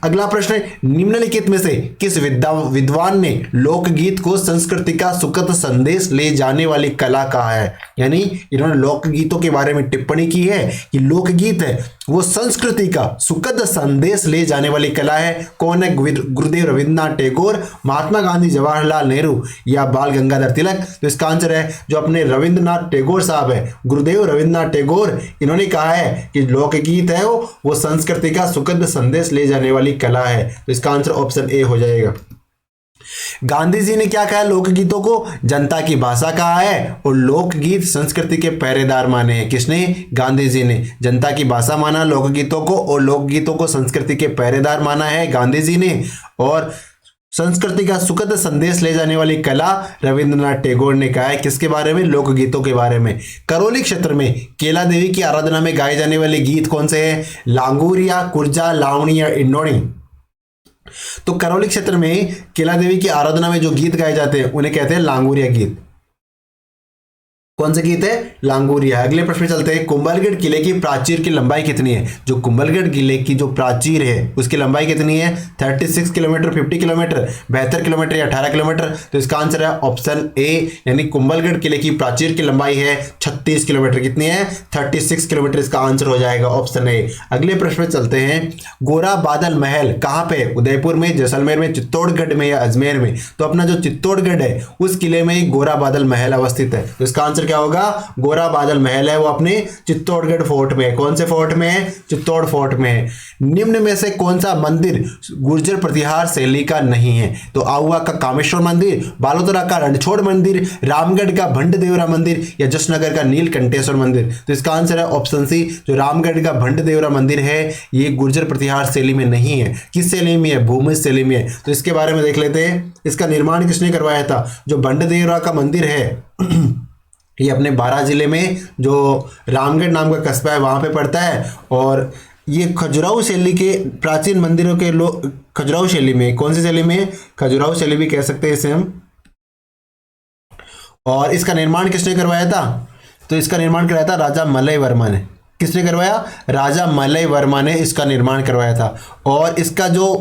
अगला प्रश्न है, निम्नलिखित में से किस विद्वान ने लोकगीत को संस्कृति का सुखद संदेश ले जाने वाली कला कहा है? यानी इन्होंने लोकगीतों के बारे में टिप्पणी की है कि लोकगीत है वो संस्कृति का सुखद संदेश ले जाने वाली कला है। कौन है? गुरुदेव रविंद्रनाथ टैगोर, महात्मा गांधी, जवाहरलाल नेहरू या बाल गंगाधर तिलक? तो इसका आंसर है जो अपने रविंद्रनाथ टैगोर साहब है, गुरुदेव रविंद्रनाथ टैगोर, इन्होंने कहा है कि लोकगीत है वो संस्कृति का सुखद संदेश ले जाने वाली कला है। तो इसका आंसर ऑप्शन ए हो जाएगा। गांधी जी ने क्या कहा? लोकगीतों को जनता की भाषा कहा है और लोकगीत संस्कृति के पहरेदार माने हैं। किसने? गांधी जी ने जनता की भाषा माना लोकगीतों को और लोकगीतों को संस्कृति के पहरेदार माना है गांधी जी ने। और संस्कृति का सुखद संदेश ले जाने वाली कला रविंद्रनाथ टैगोर ने कहा है। किसके बारे में? लोकगीतों के बारे में। करौली क्षेत्र में केला देवी की आराधना में गाए जाने वाले गीत कौन से हैं? लांगूरिया, कुर्जा, लावणी या इंडोणी? तो करौली क्षेत्र में केला देवी की आराधना में जो गीत गाए जाते हैं उन्हें कहते हैं लांगूरिया गीत। कौन सा गीत है? लांगूरिया। अगले प्रश्न में चलते हैं, कुंभलगढ़ किले की प्राचीर की लंबाई कितनी है? जो कुंभलगढ़ किले की जो प्राचीर है उसकी लंबाई कितनी है? 36 किलोमीटर, 50 किलोमीटर, 72 किलोमीटर या 18 किलोमीटर? तो इसका आंसर है ऑप्शन ए, यानी कुंभलगढ़ किले की प्राचीर की लंबाई है 36 किलोमीटर। कितनी है? 36 किलोमीटर। इसका आंसर हो जाएगा ऑप्शन ए। अगले प्रश्न में चलते हैं, गोरा बादल महल कहाँ पे? उदयपुर में, जैसलमेर में, चित्तौड़गढ़ में या अजमेर में? तो अपना जो चित्तौड़गढ़ है उस किले में ही गोरा बादल महल अवस्थित है। तो इसका आंसर क्या होगा? गोरा बादल महल है वो अपने चित्तौड़गढ़ फोर्ट में है। कौन से फोर्ट में है? चित्तौड़ फोर्ट में है। निम्न में से कौन सा मंदिर गुर्जर प्रतिहार शैली का नहीं है? तो आहुआ का कामेश्वर मंदिर, बालोतरा का रणछोड़ मंदिर, रामगढ़ का भंडदेवरा मंदिर या जसनगर का नीलकंठेश्वर मंदिर? तो इसका आंसर है ऑप्शन सी, जो रामगढ़ का भंडदेवरा मंदिर है ये गुर्जर प्रतिहार शैली में नहीं है। किस शैली में है? भूमिज शैली में है। तो इसके बारे में देख लेते हैं, इसका निर्माण किसने करवाया था? जो भंडदेवरा का मंदिर है ये अपने बारां जिले में जो रामगढ़ नाम का कस्बा है वहां पे पड़ता है। और ये खजुराहो शैली के प्राचीन मंदिरों के लोग, खजुराहो शैली में, कौन सी शैली में? खजुराहो शैली भी कह सकते हैं इसे हम। और इसका निर्माण किसने करवाया था? तो इसका निर्माण करवाया था राजा मलय वर्मा ने। किसने करवाया? राजा मलय वर्मा ने इसका निर्माण करवाया था। और इसका जो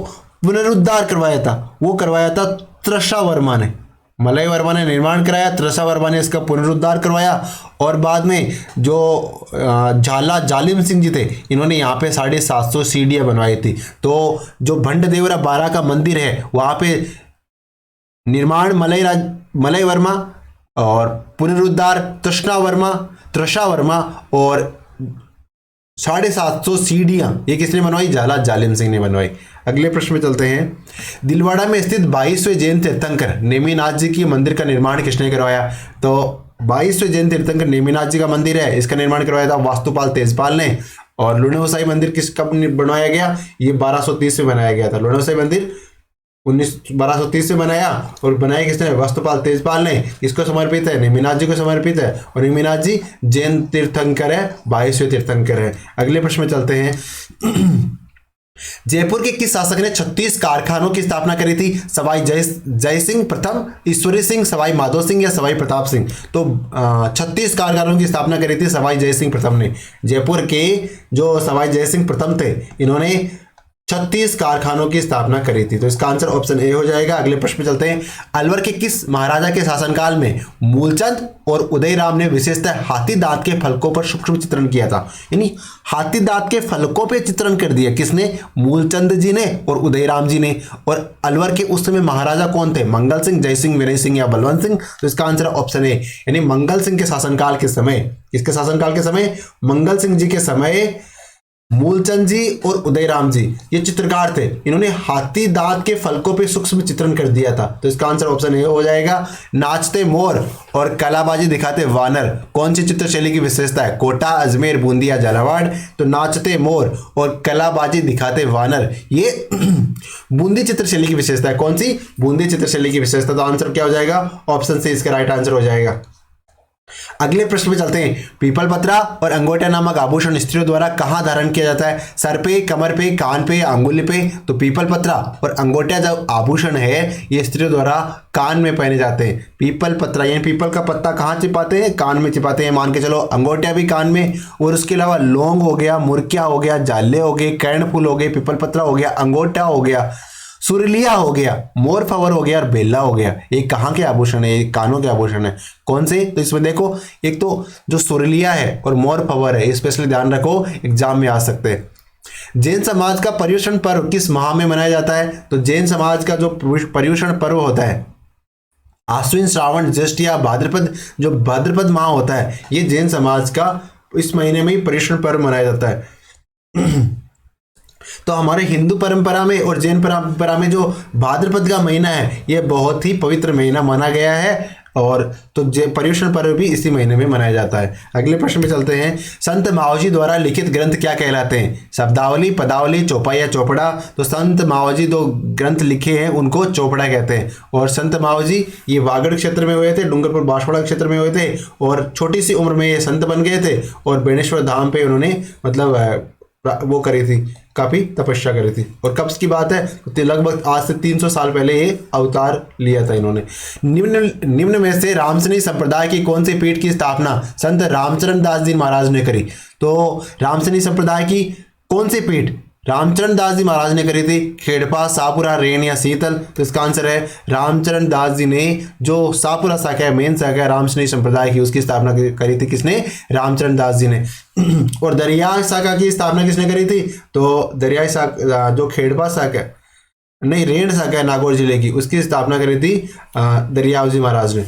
पुनरुद्धार करवाया था वो करवाया था त्रषा वर्मा ने। मलय वर्मा ने निर्माण कराया, त्रषा वर्मा ने इसका पुनरुद्धार करवाया। और बाद में जो झाला जालिम सिंह जी थे इन्होंने यहाँ पे 750 सीढ़ियाँ बनवाई थी। तो जो भंडदेवरा बारा का मंदिर है वहाँ पे निर्माण मलय वर्मा और पुनरुद्धार त्रषा वर्मा और 750 सीढ़ियां ये किसने बनवाई? झाला जालिम सिंह ने बनवाई। अगले प्रश्न में चलते हैं, दिलवाड़ा में स्थित 22वें जैन तीर्थंकर नेमिनाथ जी की मंदिर का निर्माण किसने करवाया? तो 22वें जैन तीर्थंकर नेमिनाथ जी का मंदिर है, इसका निर्माण करवाया था वास्तुपाल तेजपाल ने। और लुणेवसाई मंदिर कब बनवाया गया? ये 1230 में बनाया गया था। लुणेवसाई मंदिर 1230 में बनाया और बनाया किसने? वास्तुपाल तेजपाल ने। इसको समर्पित है? नेमिनाथ जी को समर्पित है। और नेमिनाथ जी जैन तीर्थंकर है, 22वें तीर्थंकर है। अगले प्रश्न में चलते हैं, जयपुर के किस शासक ने 36 कारखानों की स्थापना करी थी? सवाई जय सिंह प्रथम, ईश्वरी सिंह, सवाई माधो सिंह या सवाई प्रताप सिंह? तो 36 कारखानों की स्थापना करी थी सवाई जय सिंह प्रथम ने। जयपुर के जो सवाई जय सिंह प्रथम थे इन्होंने 36 कारखानों की स्थापना करी थी। तो इसका आंसर ऑप्शन ए हो जाएगा। अगले प्रश्न पे चलते हैं, अलवर के किस महाराजा के शासनकाल में मूलचंद और उदयराम ने विशेषतः हाथी दांत के फलकों पर सूक्ष्म चित्रण किया था? यानी हाथी दांत के फलकों पे चित्रण कर दिया किसने? मूलचंद जी ने और उदयराम जी ने। और अलवर के उस समय महाराजा कौन थे? मंगल सिंह, जय सिंह, विनय सिंह या बलवंत सिंह? तो इसका आंसर ऑप्शन ए, यानी मंगल सिंह के शासनकाल के समय। किसके शासनकाल के समय? मंगल सिंह जी के समय मूलचंद जी और उदयराम जी ये चित्रकार थे, इन्होंने हाथी दांत के फलकों पे सूक्ष्म चित्रण कर दिया था। तो इसका आंसर ऑप्शन ए हो जाएगा। नाचते मोर और कलाबाजी दिखाते वानर कौन सी चित्र शैली की विशेषता है? कोटा, अजमेर, बूंदिया, झालावाड़? तो नाचते मोर और कलाबाजी दिखाते वानर ये बूंदी चित्र शैली की विशेषता है। कौन सी? बूंदी चित्र शैली की विशेषता। तो आंसर क्या हो जाएगा? ऑप्शन सी इसका राइट आंसर हो जाएगा। अगले प्रश्न पे चलते हैं। पीपल पत्रा और अंगूठा नामक आभूषण स्त्रियों द्वारा कहाँ धारण किया जाता है? सर पे, कमर पे, कान पे, अंगुली पे। तो पीपल पत्रा और अंगूठा जो आभूषण है ये स्त्रियों द्वारा कान में पहने जाते हैं। पीपल पत्रा यानी पीपल का पत्ता कहाँ चिपाते हैं? कान में चिपाते हैं, मान के चलो। अंगूठा भी कान में, और उसके अलावा लौंग हो गया, मुरकिया हो गया, जाले हो गए, कर्णफूल हो गए, पीपल पत्रा हो गया, अंगूठा हो गया, सुरलिया हो गया, मोर फवर हो गया और बेला हो गया। ये कहाँ के आभूषण है? ये कानों के आभूषण है। कौन से? तो इसमें देखो, एक तो जो सुरलिया है और मोर फवर है, स्पेशली ध्यान रखो, एग्जाम में आ सकते हैं। जैन समाज का पर्युषण पर्व किस माह में मनाया जाता है? तो जैन समाज का जो पर्युषण पर्व होता है आश्विन, श्रावण, ज्येष्ठ या भाद्रपद, जो भाद्रपद माह होता है, ये जैन समाज का इस महीने में ही पर्युषण पर्व मनाया जाता है। तो हमारे हिंदू परंपरा में और जैन परंपरा में जो भाद्रपद का महीना है ये बहुत ही पवित्र महीना माना गया है, और तो पर्युषण पर्व भी इसी महीने में मनाया जाता है। अगले प्रश्न में चलते हैं। संत मावजी द्वारा लिखित ग्रंथ क्या कहलाते हैं? शब्दावली, पदावली, चौपाई या चौपड़ा। तो संत मावजी दो ग्रंथ लिखे हैं उनको चौपड़ा कहते हैं। और संत मावजी ये वागड़ क्षेत्र में हुए थे, डूंगरपुर बांसवाड़ा क्षेत्र में हुए थे, और छोटी सी उम्र में ये संत बन गए थे, और बेणेश्वर धाम पे उन्होंने मतलब वो करी थी, काफी तपस्या करी थी। और कब की बात है? तो लगभग आज से 300 साल पहले ये अवतार लिया था इन्होंने। निम्न में से रामसनी संप्रदाय की कौन सी पीठ की स्थापना संत रामचरण दास जी महाराज ने करी? तो रामसनी संप्रदाय की कौन सी पीठ रामचरण दास जी महाराज ने करी थी? खेड़पा, सापुरा, रेन या शीतल। तो इसका आंसर है रामचरण दास जी ने जो सापुरा शाखा है, मेन शाखा है रामसनी संप्रदाय की, उसकी स्थापना करी थी। किसने? रामचरण दास जी ने। और दरिया शाखा की स्थापना किसने करी थी? तो दरियाई शाखा जो खेड़पा शाखा नहीं, रेण शाखा है नागौर जिले की, उसकी स्थापना करी थी दरियाव जी महाराज ने।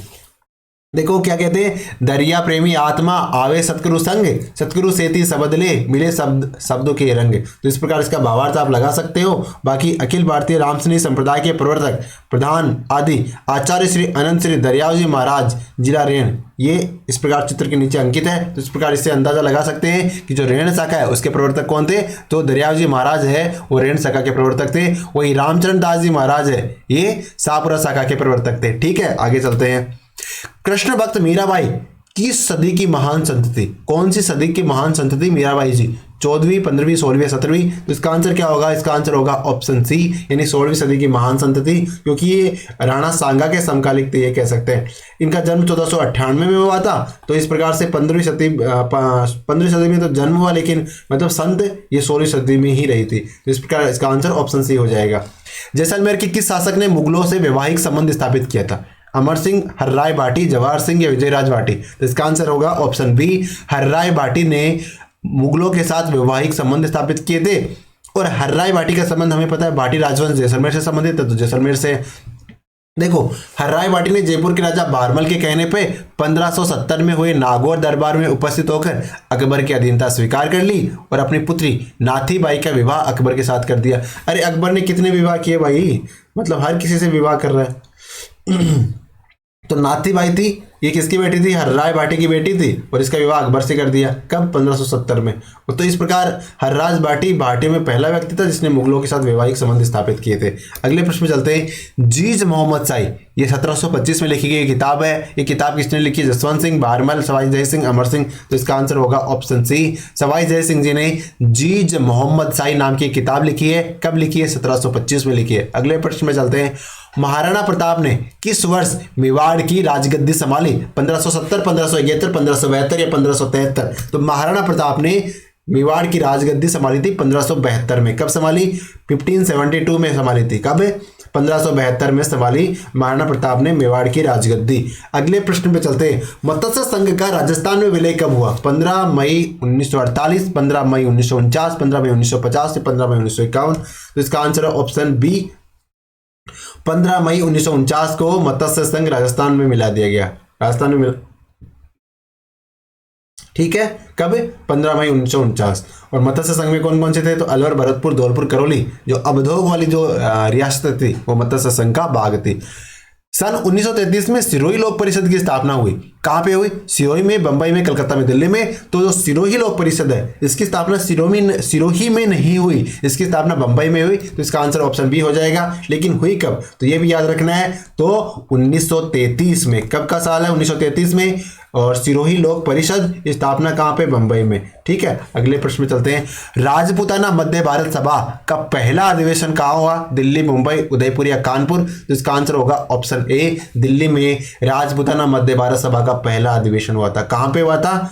देखो क्या कहते हैं, दरिया प्रेमी आत्मा आवे सतगुरु संग, सतगुरु सेती सबदले मिले शब्दों के रंग। तो इस प्रकार इसका भावार्थ आप लगा सकते हो। बाकी अखिल भारतीय रामसनी संप्रदाय के प्रवर्तक, प्रधान आदि आचार्य श्री अनंत श्री दरियाव जी महाराज, जिला रेण, ये इस प्रकार चित्र के नीचे अंकित है। तो इस प्रकार इससे अंदाजा लगा सकते हैं कि जो रेण शाखा है उसके प्रवर्तक कौन थे? तो दरियाव जी महाराज है वो रेण शाखा के प्रवर्तक थे। वही रामचरण दास जी महाराज है ये सापुरा शाखा के प्रवर्तक थे। ठीक है, आगे चलते हैं। कृष्ण भक्त मीराबाई किस सदी की महान संत थी? कौन सी सदी की महान संत थी मीराबाई जी? 14वीं, 15वीं, 16वीं, 17वीं। तो इसका आंसर क्या होगा? इसका आंसर होगा ऑप्शन सी, यानी 16वीं सदी की महान संत थी, क्योंकि ये राणा सांगा के समकालिक थे, ये कह सकते हैं। इनका जन्म 1498 में हुआ था। तो इस प्रकार से 15वीं सदी में तो जन्म हुआ, लेकिन मतलब संत ये 16वीं सदी में ही रही थी। तो इस प्रकार इसका आंसर ऑप्शन सी हो जाएगा। जैसलमेर के किस शासक ने मुगलों से वैवाहिक संबंध स्थापित किया था? अमर सिंह, हर्राय बाटी, जवाहर सिंह या विजयराज बाटी। तो इसका आंसर होगा ऑप्शन बी, हर्राय बाटी ने मुगलों के साथ वैवाहिक संबंध स्थापित किए थे। और हर्राय बाटी का संबंध हमें पता है, बाटी राजवंश जैसलमेर से संबंधित है, तो जैसलमेर से। देखो, हर्राय बाटी ने जयपुर के राजा बारमल के कहने पे 1570 में हुए नागौर दरबार में उपस्थित होकर अकबर की अधीनता स्वीकार कर ली और अपनी पुत्री नाथी बाई का विवाह अकबर के साथ कर दिया। अरे अकबर ने कितने विवाह किए भाई, मतलब हर किसी से विवाह कर रहा है। तो नाथी बाई थी, ये किसकी बेटी थी? हर्राय बाटी की बेटी थी, और इसका विवाह अकबर से कर दिया। कब? 1570 में। तो इस प्रकार हर्राज बाटी भारतीय में पहला व्यक्ति था जिसने मुगलों के साथ वैवाहिक संबंध स्थापित किए थे। अगले प्रश्न में चलते हैं। जीज मोहम्मद शाही, ये 1725 में लिखी गई किताब है। ये किताब किसने लिखी? जसवंत सिंह, बारमल, सवाई जय सिंह, अमर सिंह। तो इसका आंसर होगा ऑप्शन सी, सवाई जय सिंह जी ने जीज मोहम्मद शाही नाम की किताब लिखी है। कब लिखी है? 1725 में लिखी है। अगले प्रश्न में चलते हैं। महाराणा प्रताप ने किस वर्ष मेवाड़ की राजगद्दी संभाली? 1570, 1571, 1572 या 1573। तो महाराणा प्रताप ने मेवाड़ की राजगद्दी संभाली थी 1572 में। कब संभाली? 1572 में संभाली थी। कब? 1572 में संभाली महाराणा प्रताप ने मेवाड़ की राजगद्दी। अगले प्रश्न पे चलते हैं। मत्स्य संघ का राजस्थान में विलय कब हुआ? 15 मई 1948, 15 मई 1949, 15 मई 1950 या 15 मई 1951। तो इसका आंसर है ऑप्शन बी, 15 मई 1949 को मत्स्य संघ राजस्थान में मिला दिया गया। राजस्थान में मिला, ठीक है। कब? 15 मई 1949। और मत्स्य संघ में कौन कौन से थे? तो अलवर, भरतपुर, धौलपुर, करौली, जो अवधोग वाली जो रियासत थी वो मत्स्य संघ का भाग थी। सन 1933 में सिरोही लोक परिषद की स्थापना हुई। कहाँ पे हुई? सिरोही में, बंबई में, कलकत्ता में, दिल्ली में। तो जो सिरोही लोक परिषद है इसकी स्थापना सिरोही में नहीं हुई, इसकी स्थापना बंबई में हुई। तो इसका आंसर ऑप्शन बी हो जाएगा। लेकिन हुई कब? तो ये भी याद रखना है। तो 1933 में। कब का साल है? 1933 में। और सिरोही लोक परिषद की स्थापना कहाँ पे, बंबई में। ठीक है, अगले प्रश्न में चलते हैं। राजपूताना मध्य भारत सभा का पहला अधिवेशन कहाँ हुआ, दिल्ली, मुंबई, उदयपुर या कानपुर। तो इसका आंसर होगा ऑप्शन ए, दिल्ली में राजपूताना मध्य भारत सभा का पहला अधिवेशन हुआ था। कहाँ पे हुआ था,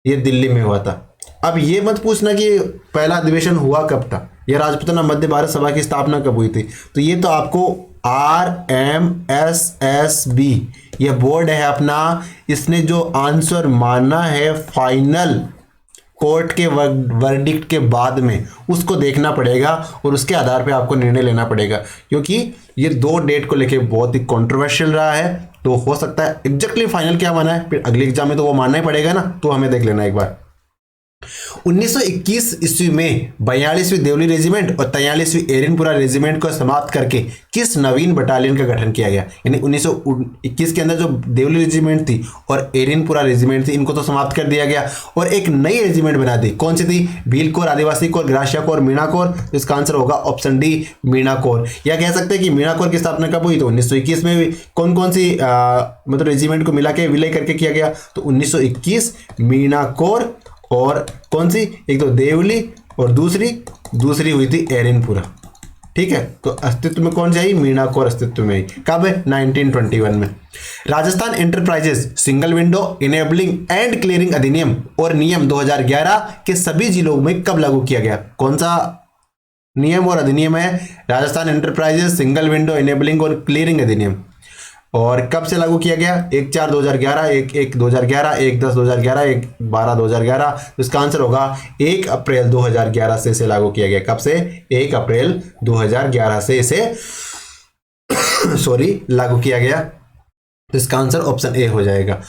ये दिल्ली में हुआ था। अब ये मत पूछना कि पहला अधिवेशन हुआ कब था, यह राजपूताना मध्य भारत सभा की स्थापना कब हुई थी। तो ये तो आपको RMSSB यह बोर्ड है अपना, इसने जो आंसर माना है फाइनल कोर्ट के वर्डिक्ट के बाद में, उसको देखना पड़ेगा और उसके आधार पे आपको निर्णय लेना पड़ेगा, क्योंकि ये 2 डेट को लेके बहुत ही कंट्रोवर्शियल रहा है। तो हो सकता है एग्जैक्टली फाइनल क्या माना है, फिर अगले एग्जाम में तो वो मानना ही पड़ेगा ना, तो हमें देख लेना एक बार। 1921 ईस्वी में 42वीं देवली रेजिमेंट और 43वीं एरिनपुरा रेजिमेंट को समाप्त करके किस नवीन बटालियन का गठन किया गया। यानी 1921 के अंदर जो देवली रेजिमेंट थी और एरिनपुरा रेजिमेंट थी, इनको तो समाप्त कर दिया गया और एक नई रेजिमेंट बना दी। कौन सी थी, भील कोर, आदिवासी corps, Garasia corps, Meena corps. तो इसका आंसर होगा ऑप्शन डी, मीणा कोर। या कह सकते हैं कि मीणा कोर की स्थापना कब हुई, तो 1921 में भी कौन कौन सी मतलब रेजिमेंट को मिला के विलय करके किया गया, तो 1921 मीणा कोर और कौन सी, एक तो देवली और दूसरी हुई थी एरिनपुरा। ठीक है, तो अस्तित्व में कौन सी आई, मीणा कोर अस्तित्व में आई। कब है, 1921 में। Rajasthan enterprises single window enabling and clearing अधिनियम और नियम 2011 के सभी जिलों में कब लागू किया गया। कौन सा नियम और अधिनियम है, Rajasthan enterprises single window enabling और क्लियरिंग अधिनियम, और कब से लागू किया गया, 1/4/2011, 1/1/2011, 1/10/2011, 1/12/2011। तो इसका आंसर होगा 1 अप्रैल 2011 से इसे लागू किया गया। कब से, 1 अप्रैल 2011 से इसे लागू किया गया। तो इसका आंसर ऑप्शन ए हो जाएगा।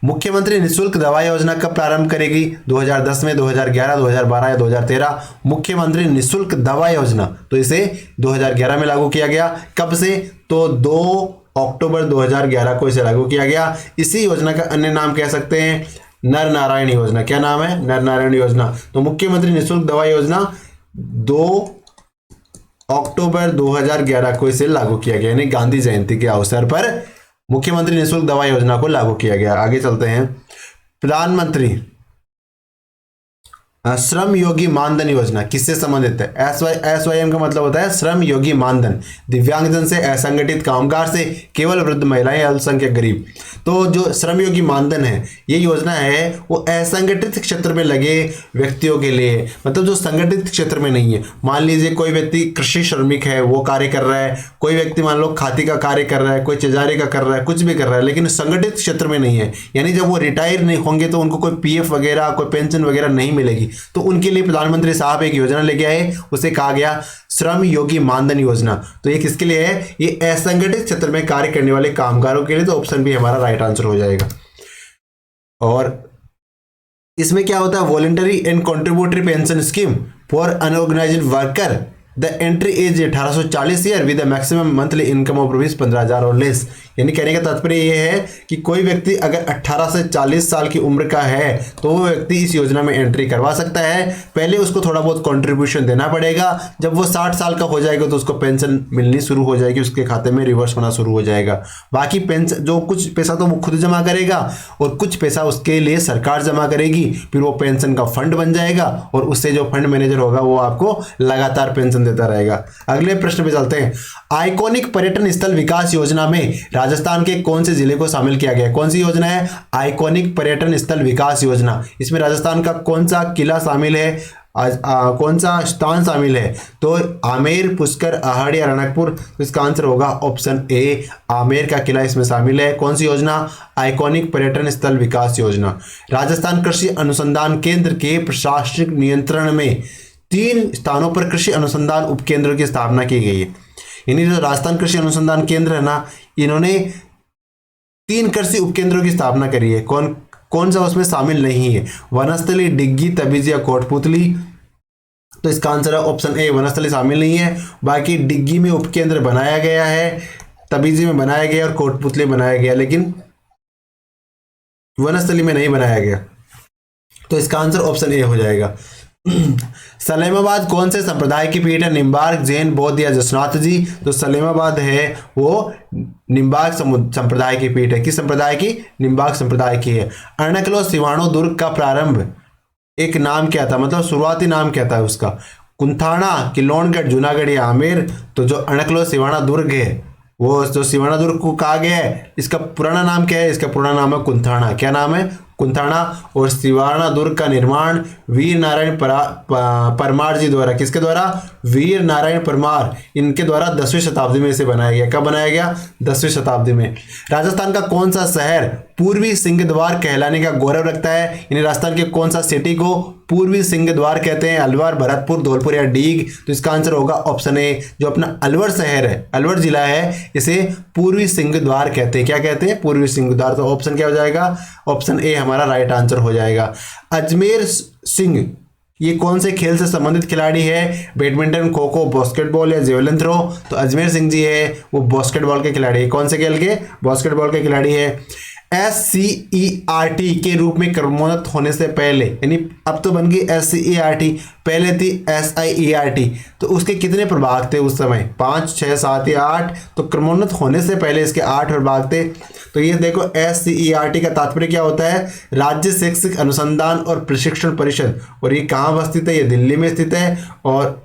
मुख्यमंत्री निःशुल्क दवा योजना कब प्रारंभ करेगी, 2010 में, 2011, 2012 या 2013। मुख्यमंत्री निःशुल्क दवा योजना, तो इसे 2011 में लागू किया गया। कब से, तो 2 अक्टूबर 2011 को इसे लागू किया गया। इसी योजना का अन्य नाम कह सकते हैं नर नारायण योजना। क्या नाम है, नर नारायण योजना। तो मुख्यमंत्री निःशुल्क दवा योजना 2 अक्टूबर 2011 को इसे लागू किया गया, यानी गांधी जयंती के अवसर पर मुख्यमंत्री निःशुल्क दवा योजना को लागू किया गया। आगे चलते हैं। प्रधानमंत्री श्रम योगी मानधन योजना किससे संबंधित है, SYM का मतलब होता है श्रम योगी मानधन। दिव्यांगजन से, असंगठित कामगार से, केवल वृद्ध महिलाएं, अल्पसंख्यक गरीब। तो जो श्रम योगी मानधन है, ये योजना है वो असंगठित क्षेत्र में लगे व्यक्तियों के लिए, मतलब जो संगठित क्षेत्र में नहीं है। मान लीजिए कोई व्यक्ति कृषि श्रमिक है, वो कार्य कर रहा है, कोई व्यक्ति मान लो खाती का कार्य कर रहा है, कोई चिजारे का कर रहा है, कुछ भी कर रहा है, लेकिन संगठित क्षेत्र में नहीं है, यानी जब वो रिटायर नहीं होंगे तो उनको कोई PF वगैरह, कोई पेंशन वगैरह नहीं मिलेगी। तो उनके लिए प्रधानमंत्री साहब एक योजना लेके आए, उसे कहा गया श्रम योगी मानधन योजना। तो ये किसके लिए है, ये असंगठित क्षेत्र में कार्य करने वाले कामगारों के लिए। तो ऑप्शन बी हमारा राइट आंसर हो जाएगा। और इसमें क्या होता है, voluntary and contributory pension scheme for unorganised worker, the entry age 1840 year with maximum monthly income of rupees 15,000 और लेस। यानी कहने का तात्पर्य यह है कि कोई व्यक्ति अगर 18 से 40 साल की उम्र का है तो वो व्यक्ति इस योजना में एंट्री करवा सकता है। पहले उसको थोड़ा बहुत कंट्रीब्यूशन देना पड़ेगा, जब वो 60 साल का हो जाएगा तो उसको पेंशन मिलनी शुरू हो जाएगी, उसके खाते में रिवर्स होना शुरू हो जाएगा। बाकी पेंशन जो कुछ पैसा तो वो खुद जमा करेगा और कुछ पैसा उसके लिए सरकार जमा करेगी, फिर वो पेंशन का फंड बन जाएगा और उससे जो फंड मैनेजर होगा वो आपको लगातार पेंशन देता रहेगा। अगले प्रश्न पे चलते हैं। आइकॉनिक पर्यटन स्थल विकास योजना में राजस्थान के कौन से जिले को शामिल किया गया है। कौन सी योजना है, आइकॉनिक पर्यटन स्थल विकास योजना। इसमें राजस्थान का कौन सा किला शामिल है, कौन सा स्थान शामिल है, तो आमेर, पुष्कर, आहड़ या रणकपुर। तो इसका आंसर होगा ऑप्शन ए, आमेर का किला इसमें शामिल है। कौन सी योजना, आइकॉनिक पर्यटन स्थल विकास योजना। राजस्थान कृषि अनुसंधान केंद्र के प्रशासनिक नियंत्रण में 3 स्थानों पर कृषि अनुसंधान उपकेंद्रों की स्थापना की गई है। यानी जो राजस्थान कृषि अनुसंधान केंद्र है ना, इन्होंने 3 कृषि उपकेंद्रों की स्थापना करी है। कौन सा उसमें शामिल नहीं है, वनस्थली, डिग्गी, तबीज या कोटपुतली। तो इसका आंसर है ऑप्शन ए, वनस्थली शामिल नहीं है। बाकी डिग्गी में उपकेंद्र बनाया गया है, तबीजी में बनाया गया और कोटपुतली बनाया गया, लेकिन वनस्थली में नहीं बनाया गया। तो इसका आंसर ऑप्शन ए हो जाएगा। सलेमाबाद कौन से संप्रदाय की पीठ है? निम्बार्क, जैन, बौद्ध या जसनाथ जी? तो सलेमाबाद है वो निम्बार्क संप्रदाय की पीठ है। किस संप्रदाय की? निम्बार्क संप्रदाय की है। अणकलो सिवाणो दुर्ग का प्रारंभ एक नाम क्या था, मतलब शुरुआती नाम क्या था उसका? कुंथाणा, किलोनगढ़, जूनागढ़ या आमेर? तो जो अणकलो सिवाणा दुर्ग है, वो जो सिवाना दुर्ग को कहा गया है, इसका पुराना नाम क्या है? इसका पुराना नाम है कुंथाणा। क्या नाम है? कुंथाणा। और सिवाना दुर्ग का निर्माण वीर नारायण परमार जी द्वारा, किसके द्वारा? वीर नारायण परमार, इनके द्वारा 10वीं शताब्दी में इसे बनाया गया। कब बनाया गया? 10वीं शताब्दी में। राजस्थान का कौन सा शहर पूर्वी सिंह द्वार कहलाने का गौरव रखता है? यानी राजस्थान के कौन सा सिटी को पूर्वी सिंह द्वार कहते हैं? अलवर, भरतपुर, धौलपुर या डीग? तो इसका आंसर होगा ऑप्शन ए, जो अपना अलवर शहर है, अलवर जिला है, इसे पूर्वी सिंह द्वार कहते हैं। क्या कहते हैं? पूर्वी सिंह द्वार। तो ऑप्शन क्या हो जाएगा? ऑप्शन ए हमारा राइट आंसर हो जाएगा। अजमेर सिंह ये कौन से खेल से संबंधित खिलाड़ी है? बैडमिंटन, खो खो, बास्केटबॉल या जेवलिन थ्रो? तो अजमेर सिंह जी है वो बास्केटबॉल के खिलाड़ी है। कौन से खेल के? बास्केटबॉल के खिलाड़ी है। SCERT के रूप में क्रमोन्नत होने से पहले, यानी अब तो बन गई SCERT, पहले थी SIERT, तो उसके कितने प्रभाग थे उस समय? 5, 6, 7 या 8? तो क्रमोन्नत होने से पहले इसके 8 प्रभाग थे। तो ये देखो SCERT का तात्पर्य क्या होता है? राज्य शैक्षिक अनुसंधान और प्रशिक्षण परिषद। और ये कहाँ स्थित है? ये दिल्ली में स्थित है। और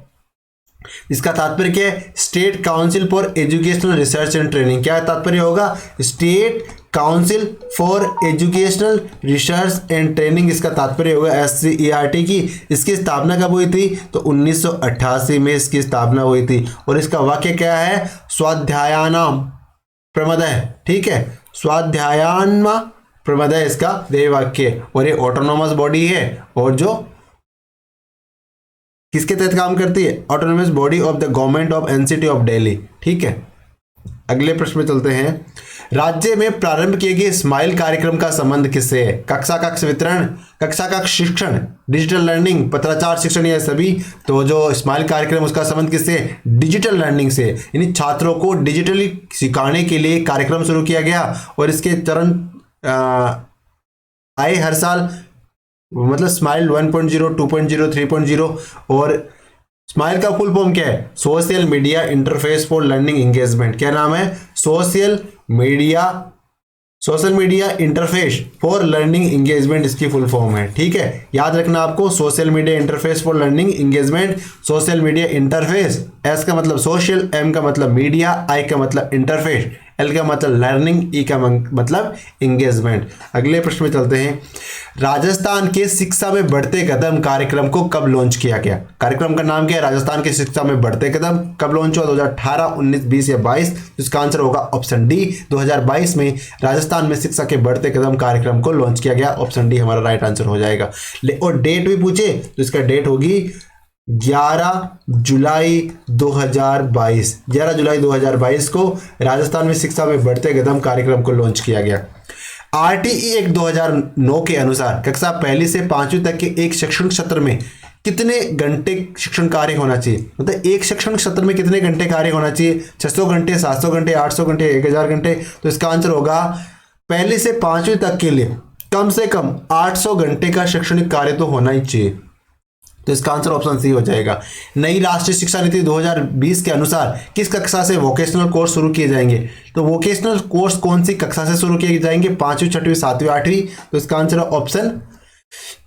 इसका तात्पर्य क्या है? State council for educational research and training. क्या तात्पर्य होगा? State council for educational research and training, इसका तात्पर्य होगा SCERT की। इसकी स्थापना कब हुई थी? तो 1988 में इसकी स्थापना हुई थी। और इसका वाक्य क्या है? स्वाध्यायानाम प्रमदय। ठीक है, स्वाध्यायान प्रमदय इसका देय वाक्य। और ये ऑटोनोमस बॉडी है, और जो किसके तहत काम करती है? Autonomous body of the government of NCT of Delhi. ठीक है, अगले प्रश्न में चलते हैं। राज्य में प्रारंभ किए गए स्माइल कार्यक्रम का संबंध किससे है? कक्षा कक्ष वितरण, कक्षा कक्ष शिक्षण, डिजिटल लर्निंग, पत्राचार शिक्षण या सभी? तो जो स्माइल कार्यक्रम उसका संबंध किससे? डिजिटल लर्निंग से। यानी छात्रों को डिजिटली सिखाने के लिए कार्यक्रम शुरू किया गया। और इसके चरण आए हर साल, मतलब स्माइल 1.0, 2.0, 3.0। और स्माइल का फुल फॉर्म क्या है? Social media interface for learning engagement. क्या नाम है? Social media interface for learning engagement इसकी फुल फॉर्म है। ठीक है, याद रखना आपको, social media interface for learning engagement. Social media interface, S का मतलब सोशल, M का मतलब मीडिया, I का मतलब इंटरफेस, L का मतलब लर्निंग, E का मतलब एंगेजमेंट। अगले प्रश्न में चलते हैं। राजस्थान के शिक्षा में बढ़ते कदम कार्यक्रम को कब लॉन्च किया गया? कार्यक्रम का नाम क्या है? राजस्थान की शिक्षा में बढ़ते कदम। कब लॉन्च हुआ? 2018, 19, 20 या 22? इसका आंसर होगा ऑप्शन डी, 2022 में राजस्थान में शिक्षा के बढ़ते कदम कार्यक्रम को लॉन्च किया गया। ऑप्शन डी हमारा राइट आंसर हो जाएगा। और डेट भी पूछे तो इसका डेट होगी 11 जुलाई 2022। 11 जुलाई 2022 को राजस्थान में शिक्षा में बढ़ते कदम कार्यक्रम को लॉन्च किया गया। RTE एक्ट 2009 के अनुसार कक्षा 1 से 5वीं तक के एक शैक्षणिक सत्र में कितने घंटे शिक्षण कार्य होना चाहिए? मतलब एक शैक्षणिक सत्र में कितने घंटे कार्य होना चाहिए? 600 घंटे, 700 घंटे, 800 घंटे, 1000 घंटे? तो इसका आंसर होगा 1 से 5वीं तक के लिए कम से कम 800 घंटे का शैक्षणिक कार्य तो होना ही चाहिए। तो इसका आंसर ऑप्शन सी हो जाएगा। नई राष्ट्रीय शिक्षा नीति 2020 के अनुसार किस कक्षा से वोकेशनल कोर्स शुरू किए जाएंगे? तो वोकेशनल कोर्स कौन सी कक्षा से शुरू किए जाएंगे? 5वीं, 6वीं, 7वीं, 8वीं? तो इसका आंसर है ऑप्शन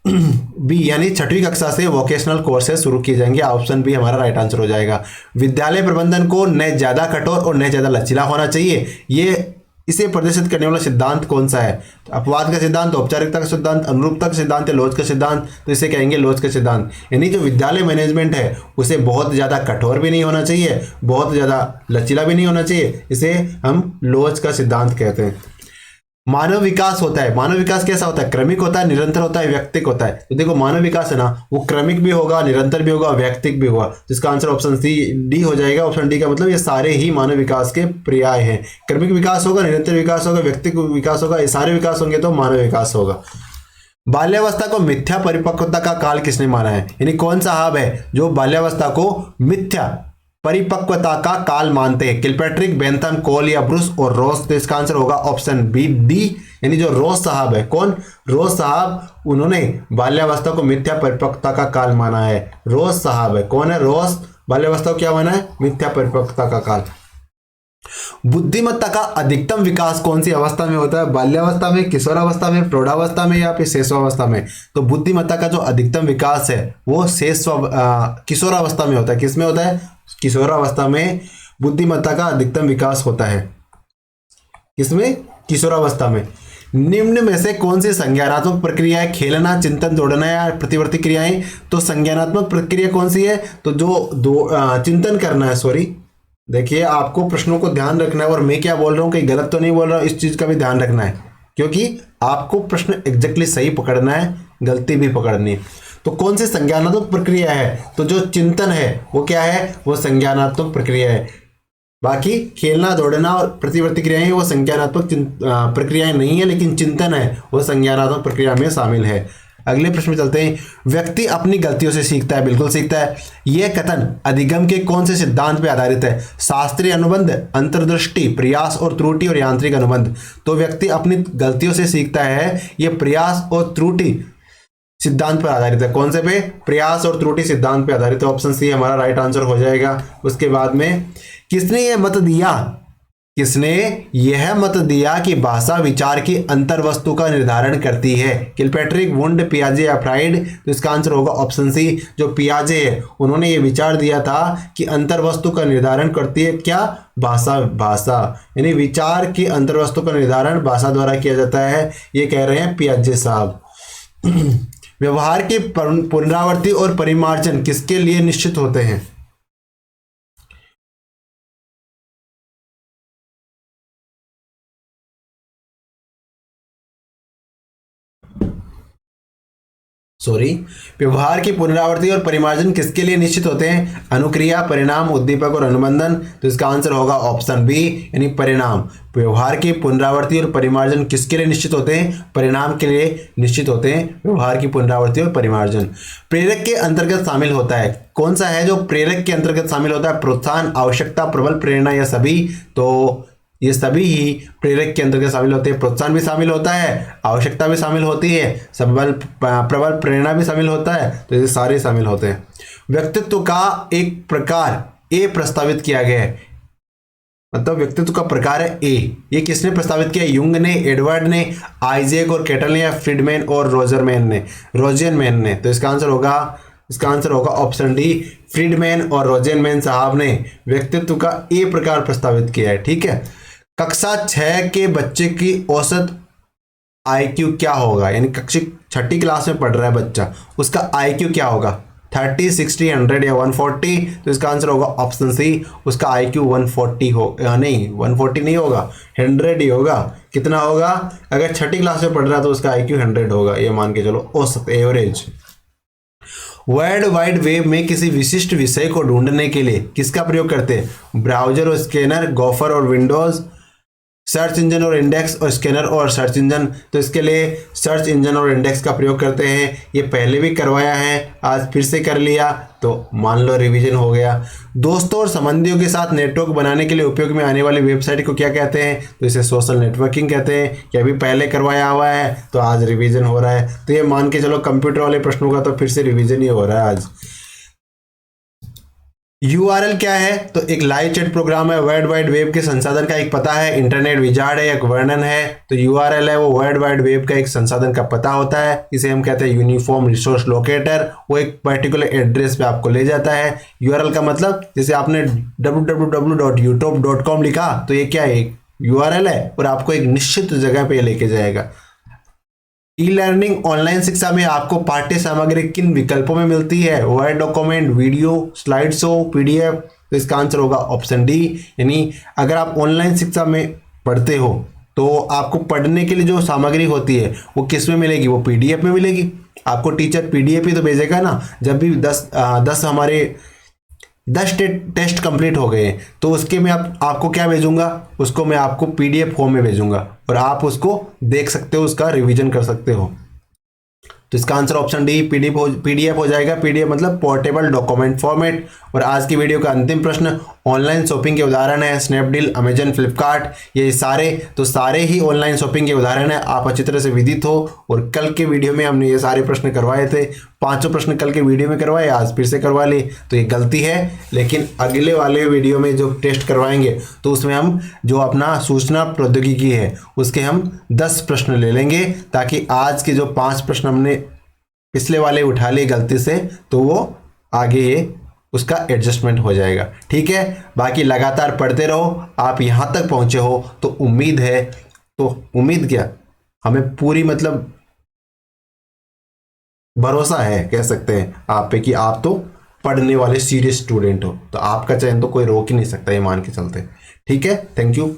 बी, यानी 6वीं कक्षा से वोकेशनल कोर्सेज शुरू किए जाएंगे। ऑप्शन बी हमारा राइट आंसर हो जाएगा। विद्यालय प्रबंधन को न ज़्यादा कठोर और न ज़्यादा लचीला होना चाहिए, ये इसे प्रदर्शित करने वाला सिद्धांत कौन सा है? तो अपवाद का सिद्धांत, औपचारिकता का सिद्धांत, अनुरूपता का सिद्धांत या लोच का सिद्धांत? तो इसे कहेंगे लोच का सिद्धांत। यानी जो विद्यालय मैनेजमेंट है उसे बहुत ज़्यादा कठोर भी नहीं होना चाहिए, बहुत ज़्यादा लचीला भी नहीं होना चाहिए, इसे हम लोच का सिद्धांत कहते हैं। मानव विकास होता है, मानव विकास कैसा होता है? क्रमिक होता है, निरंतर होता है, व्यक्तिक होता है? तो देखो मानव विकास है ना, वो क्रमिक भी होगा, निरंतर भी होगा, व्यक्तिक भी होगा। जिसका आंसर ऑप्शन सी डी हो जाएगा। ऑप्शन डी का मतलब ये सारे ही मानव विकास के पर्याय हैं। क्रमिक विकास होगा, निरंतर विकास होगा, व्यक्तिक विकास होगा, ये सारे विकास होंगे तो मानव विकास होगा। बाल्यावस्था को मिथ्या परिपक्वता का काल किसने माना है? यानी कौन सा हाव है जो बाल्यावस्था को मिथ्या परिपक्वता का काल मानते हैं? किलपैट्रिक, बेंथम, कोल या ब्रूस और रोस? तो इसका आंसर होगा ऑप्शन बी डी, यानी जो रोस साहब है, कौन? रोस साहब, उन्होंने बाल्यावस्था को मिथ्या परिपक्वता का काल माना है। रोस साहब है, कौन है? रोस, बाल्यावस्था को क्या माना है? मिथ्या परिपक्वता का काल। बुद्धिमत्ता का अधिकतम विकास कौन सी अवस्था में होता है? बाल्यावस्था में, किशोरावस्था में, प्रौढ़ावस्था में या फिर शैशवावस्था में? तो बुद्धिमत्ता का जो अधिकतम विकास है वो किशोरावस्था में होता है। किस में होता है? किशोरावस्था में बुद्धिमत्ता का अधिकतम विकास होता है। किसमें? किशोरावस्था में। निम्न में से कौन सी संज्ञानात्मक प्रक्रिया है? खेलना, चिंतन, दौड़ना या प्रतिवर्ती क्रियाएं? तो संज्ञानात्मक प्रक्रिया कौन सी है? तो जो चिंतन करना है, सॉरी, देखिए आपको प्रश्नों को ध्यान रखना है और मैं क्या बोल रहा हूँ कहीं गलत तो नहीं बोल रहा हूँ, इस चीज का भी ध्यान रखना है, क्योंकि आपको प्रश्न एग्जैक्टली सही पकड़ना है, गलती भी पकड़नी है। तो कौन सी संज्ञानात्मक प्रक्रिया है? तो जो चिंतन है वो क्या है? वो संज्ञानात्मक प्रक्रिया है। बाकी खेलना, दौड़ना और प्रतिवर्ती क्रियाएं वो संज्ञानात्मक प्रक्रियाएं नहीं है, लेकिन चिंतन है वो संज्ञानात्मक प्रक्रिया में शामिल है। अगले प्रश्न में चलते हैं। व्यक्ति अपनी गलतियों से सीखता है। बिल्कुल सीखता है। यह कथन अधिगम के कौन से सिद्धांत पर आधारित है? शास्त्रीय अनुबंध, अंतर्दृष्टि, प्रयास और त्रुटि और यांत्रिक अनुबंध? तो व्यक्ति अपनी गलतियों से सीखता है, यह प्रयास और त्रुटि सिद्धांत पर आधारित है। कौन से पे? प्रयास और त्रुटि सिद्धांत पर आधारित है। ऑप्शन सी हमारा राइट आंसर हो जाएगा। उसके बाद में किसने यह मत दिया? किसने यह मत दिया कि भाषा विचार की अंतर्वस्तु का निर्धारण करती है? किलपैट्रिक, वुंड, पियाजे या फ्राइड? तो इसका आंसर होगा ऑप्शन सी, जो पियाजे है उन्होंने ये विचार दिया था कि अंतर्वस्तु का निर्धारण करती है क्या? भाषा, यानी विचार की अंतर्वस्तु का निर्धारण भाषा द्वारा किया जाता है, ये कह रहे हैं पियाजे साहब। व्यवहार के पुनरावृत्ति और परिमार्जन किसके लिए निश्चित होते हैं? सॉरी, व्यवहार की पुनरावृत्ति और परिमार्जन किसके लिए निश्चित होते हैं? अनुक्रिया, परिणाम, उद्दीपक और अनुबंधन? तो इसका आंसर होगा ऑप्शन बी, यानी परिणाम। व्यवहार की पुनरावृत्ति और परिमार्जन किसके लिए निश्चित होते हैं? परिणाम के लिए निश्चित होते हैं व्यवहार की पुनरावृत्ति और परिमार्जन। प्रेरक के अंतर्गत शामिल होता है, कौन सा है जो प्रेरक के अंतर्गत शामिल होता है? प्रोत्साहन, आवश्यकता, प्रबल प्रेरणा या सभी? तो ये सभी ही प्रेरक के अंतर्गत शामिल होते हैं। प्रोत्साहन भी शामिल होता है, आवश्यकता भी शामिल होती है, प्रबल प्रेरणा भी शामिल होता है, तो ये सारे शामिल होते हैं। व्यक्तित्व का एक प्रकार ए प्रस्तावित किया गया है, मतलब व्यक्तित्व का प्रकार है ए। ये किसने प्रस्तावित किया? युंग ने, एडवर्ड ने, आइजैक और केटल ने या फ्रीडमैन और रोजरमैन ने? तो इसका आंसर होगा ऑप्शन डी, फ्रीडमैन और रोजरमैन साहब ने व्यक्तित्व का ए प्रकार प्रस्तावित किया है। ठीक है। कक्षा 6 के बच्चे की औसत आईक्यू क्या होगा? यानी कक्षा 6ठी क्लास में पढ़ रहा है बच्चा, उसका आईक्यू क्या होगा? 30, 60, 100 या 140? तो इसका आंसर होगा ऑप्शन सी, उसका आईक्यू 140 हो, नहीं 140 नहीं होगा, 100 ही होगा। कितना होगा? अगर 6ठी क्लास में पढ़ रहा है तो उसका आईक्यू 100 होगा, ये मान के चलो, औसत, एवरेज। वर्ल्ड वाइड वेब में किसी विशिष्ट विषय को ढूंढने के लिए किसका प्रयोग करते हैं? ब्राउजर और स्कैनर, गोफर और विंडोज, सर्च इंजन और इंडेक्स, और स्कैनर और सर्च इंजन? तो इसके लिए सर्च इंजन और इंडेक्स का प्रयोग करते हैं। ये पहले भी करवाया है, आज फिर से कर लिया तो मान लो रिवीजन हो गया। दोस्तों और संबंधियों के साथ नेटवर्क बनाने के लिए उपयोग में आने वाली वेबसाइट को क्या कहते हैं? तो इसे सोशल नेटवर्किंग कहते हैं। ये अभी पहले करवाया हुआ है तो आज रिवीजन हो रहा है, तो ये मान के चलो कंप्यूटर वाले प्रश्नों का तो फिर से रिवीजन ही हो रहा है आज। URL क्या है? तो एक लाइव चैट प्रोग्राम है, वर्ल्ड वाइड वेब के संसाधन का एक पता है, इंटरनेट विजार्ड है, एक वर्णन है। तो URL है वो वर्ल्ड वाइड वेब का एक संसाधन का पता होता है, इसे हम कहते हैं यूनिफॉर्म रिसोर्स लोकेटर। वो एक पर्टिकुलर एड्रेस पे आपको ले जाता है। URL का मतलब जैसे आपने www.youtube.com लिखा तो ये क्या है? URL है, और आपको एक निश्चित जगह पे लेके जाएगा। ई लर्निंग ऑनलाइन शिक्षा में आपको पाठ्य सामग्री किन विकल्पों में मिलती है? Word document, video, slide show, PDF? तो इसका आंसर होगा ऑप्शन डी, यानी अगर आप ऑनलाइन शिक्षा में पढ़ते हो तो आपको पढ़ने के लिए जो सामग्री होती है वो किस में मिलेगी? वो PDF में मिलेगी। आपको टीचर PDF ही तो भेजेगा ना। जब भी 10 हमारे 10 टेस्ट कंप्लीट हो गए तो उसके मैं आपको क्या भेजूंगा? उसको मैं आपको PDF फॉर्म में भेजूंगा और आप उसको देख सकते हो, उसका रिवीजन कर सकते हो। तो तो इसका आंसर ऑप्शन डी पीडीएफ हो जाएगा। पीडीएफ मतलब पोर्टेबल डॉक्यूमेंट फॉर्मेट। और आज की वीडियो का अंतिम प्रश्न, ऑनलाइन शॉपिंग के उदाहरण है स्नैपडील, अमेजन, फ्लिपकार्ट, ये सारे तो सारे ही ऑनलाइन शॉपिंग के उदाहरण है। आप अच्छी तरह से विदित हो। और कल के वीडियो में हमने ये सारे प्रश्न करवाए थे, 5 प्रश्न कल के वीडियो में करवाए, आज फिर से करवा लिए, तो ये गलती है। लेकिन अगले वाले वीडियो में जो टेस्ट करवाएंगे तो उसमें हम जो अपना सूचना प्रौद्योगिकी है उसके हम 10 प्रश्न ले लेंगे, ताकि आज के जो 5 प्रश्न हमने पिछले वाले उठा लिए गलती से, तो वो आगे ये उसका एडजस्टमेंट हो जाएगा। ठीक है, बाकी लगातार पढ़ते रहो। आप यहाँ तक पहुँचे हो तो उम्मीद है, तो उम्मीद क्या, हमें पूरी मतलब भरोसा है कह सकते हैं आप पे कि आप तो पढ़ने वाले सीरियस स्टूडेंट हो, तो आपका चयन तो कोई रोक ही नहीं सकता, ये मान के चलते। ठीक है, थैंक यू।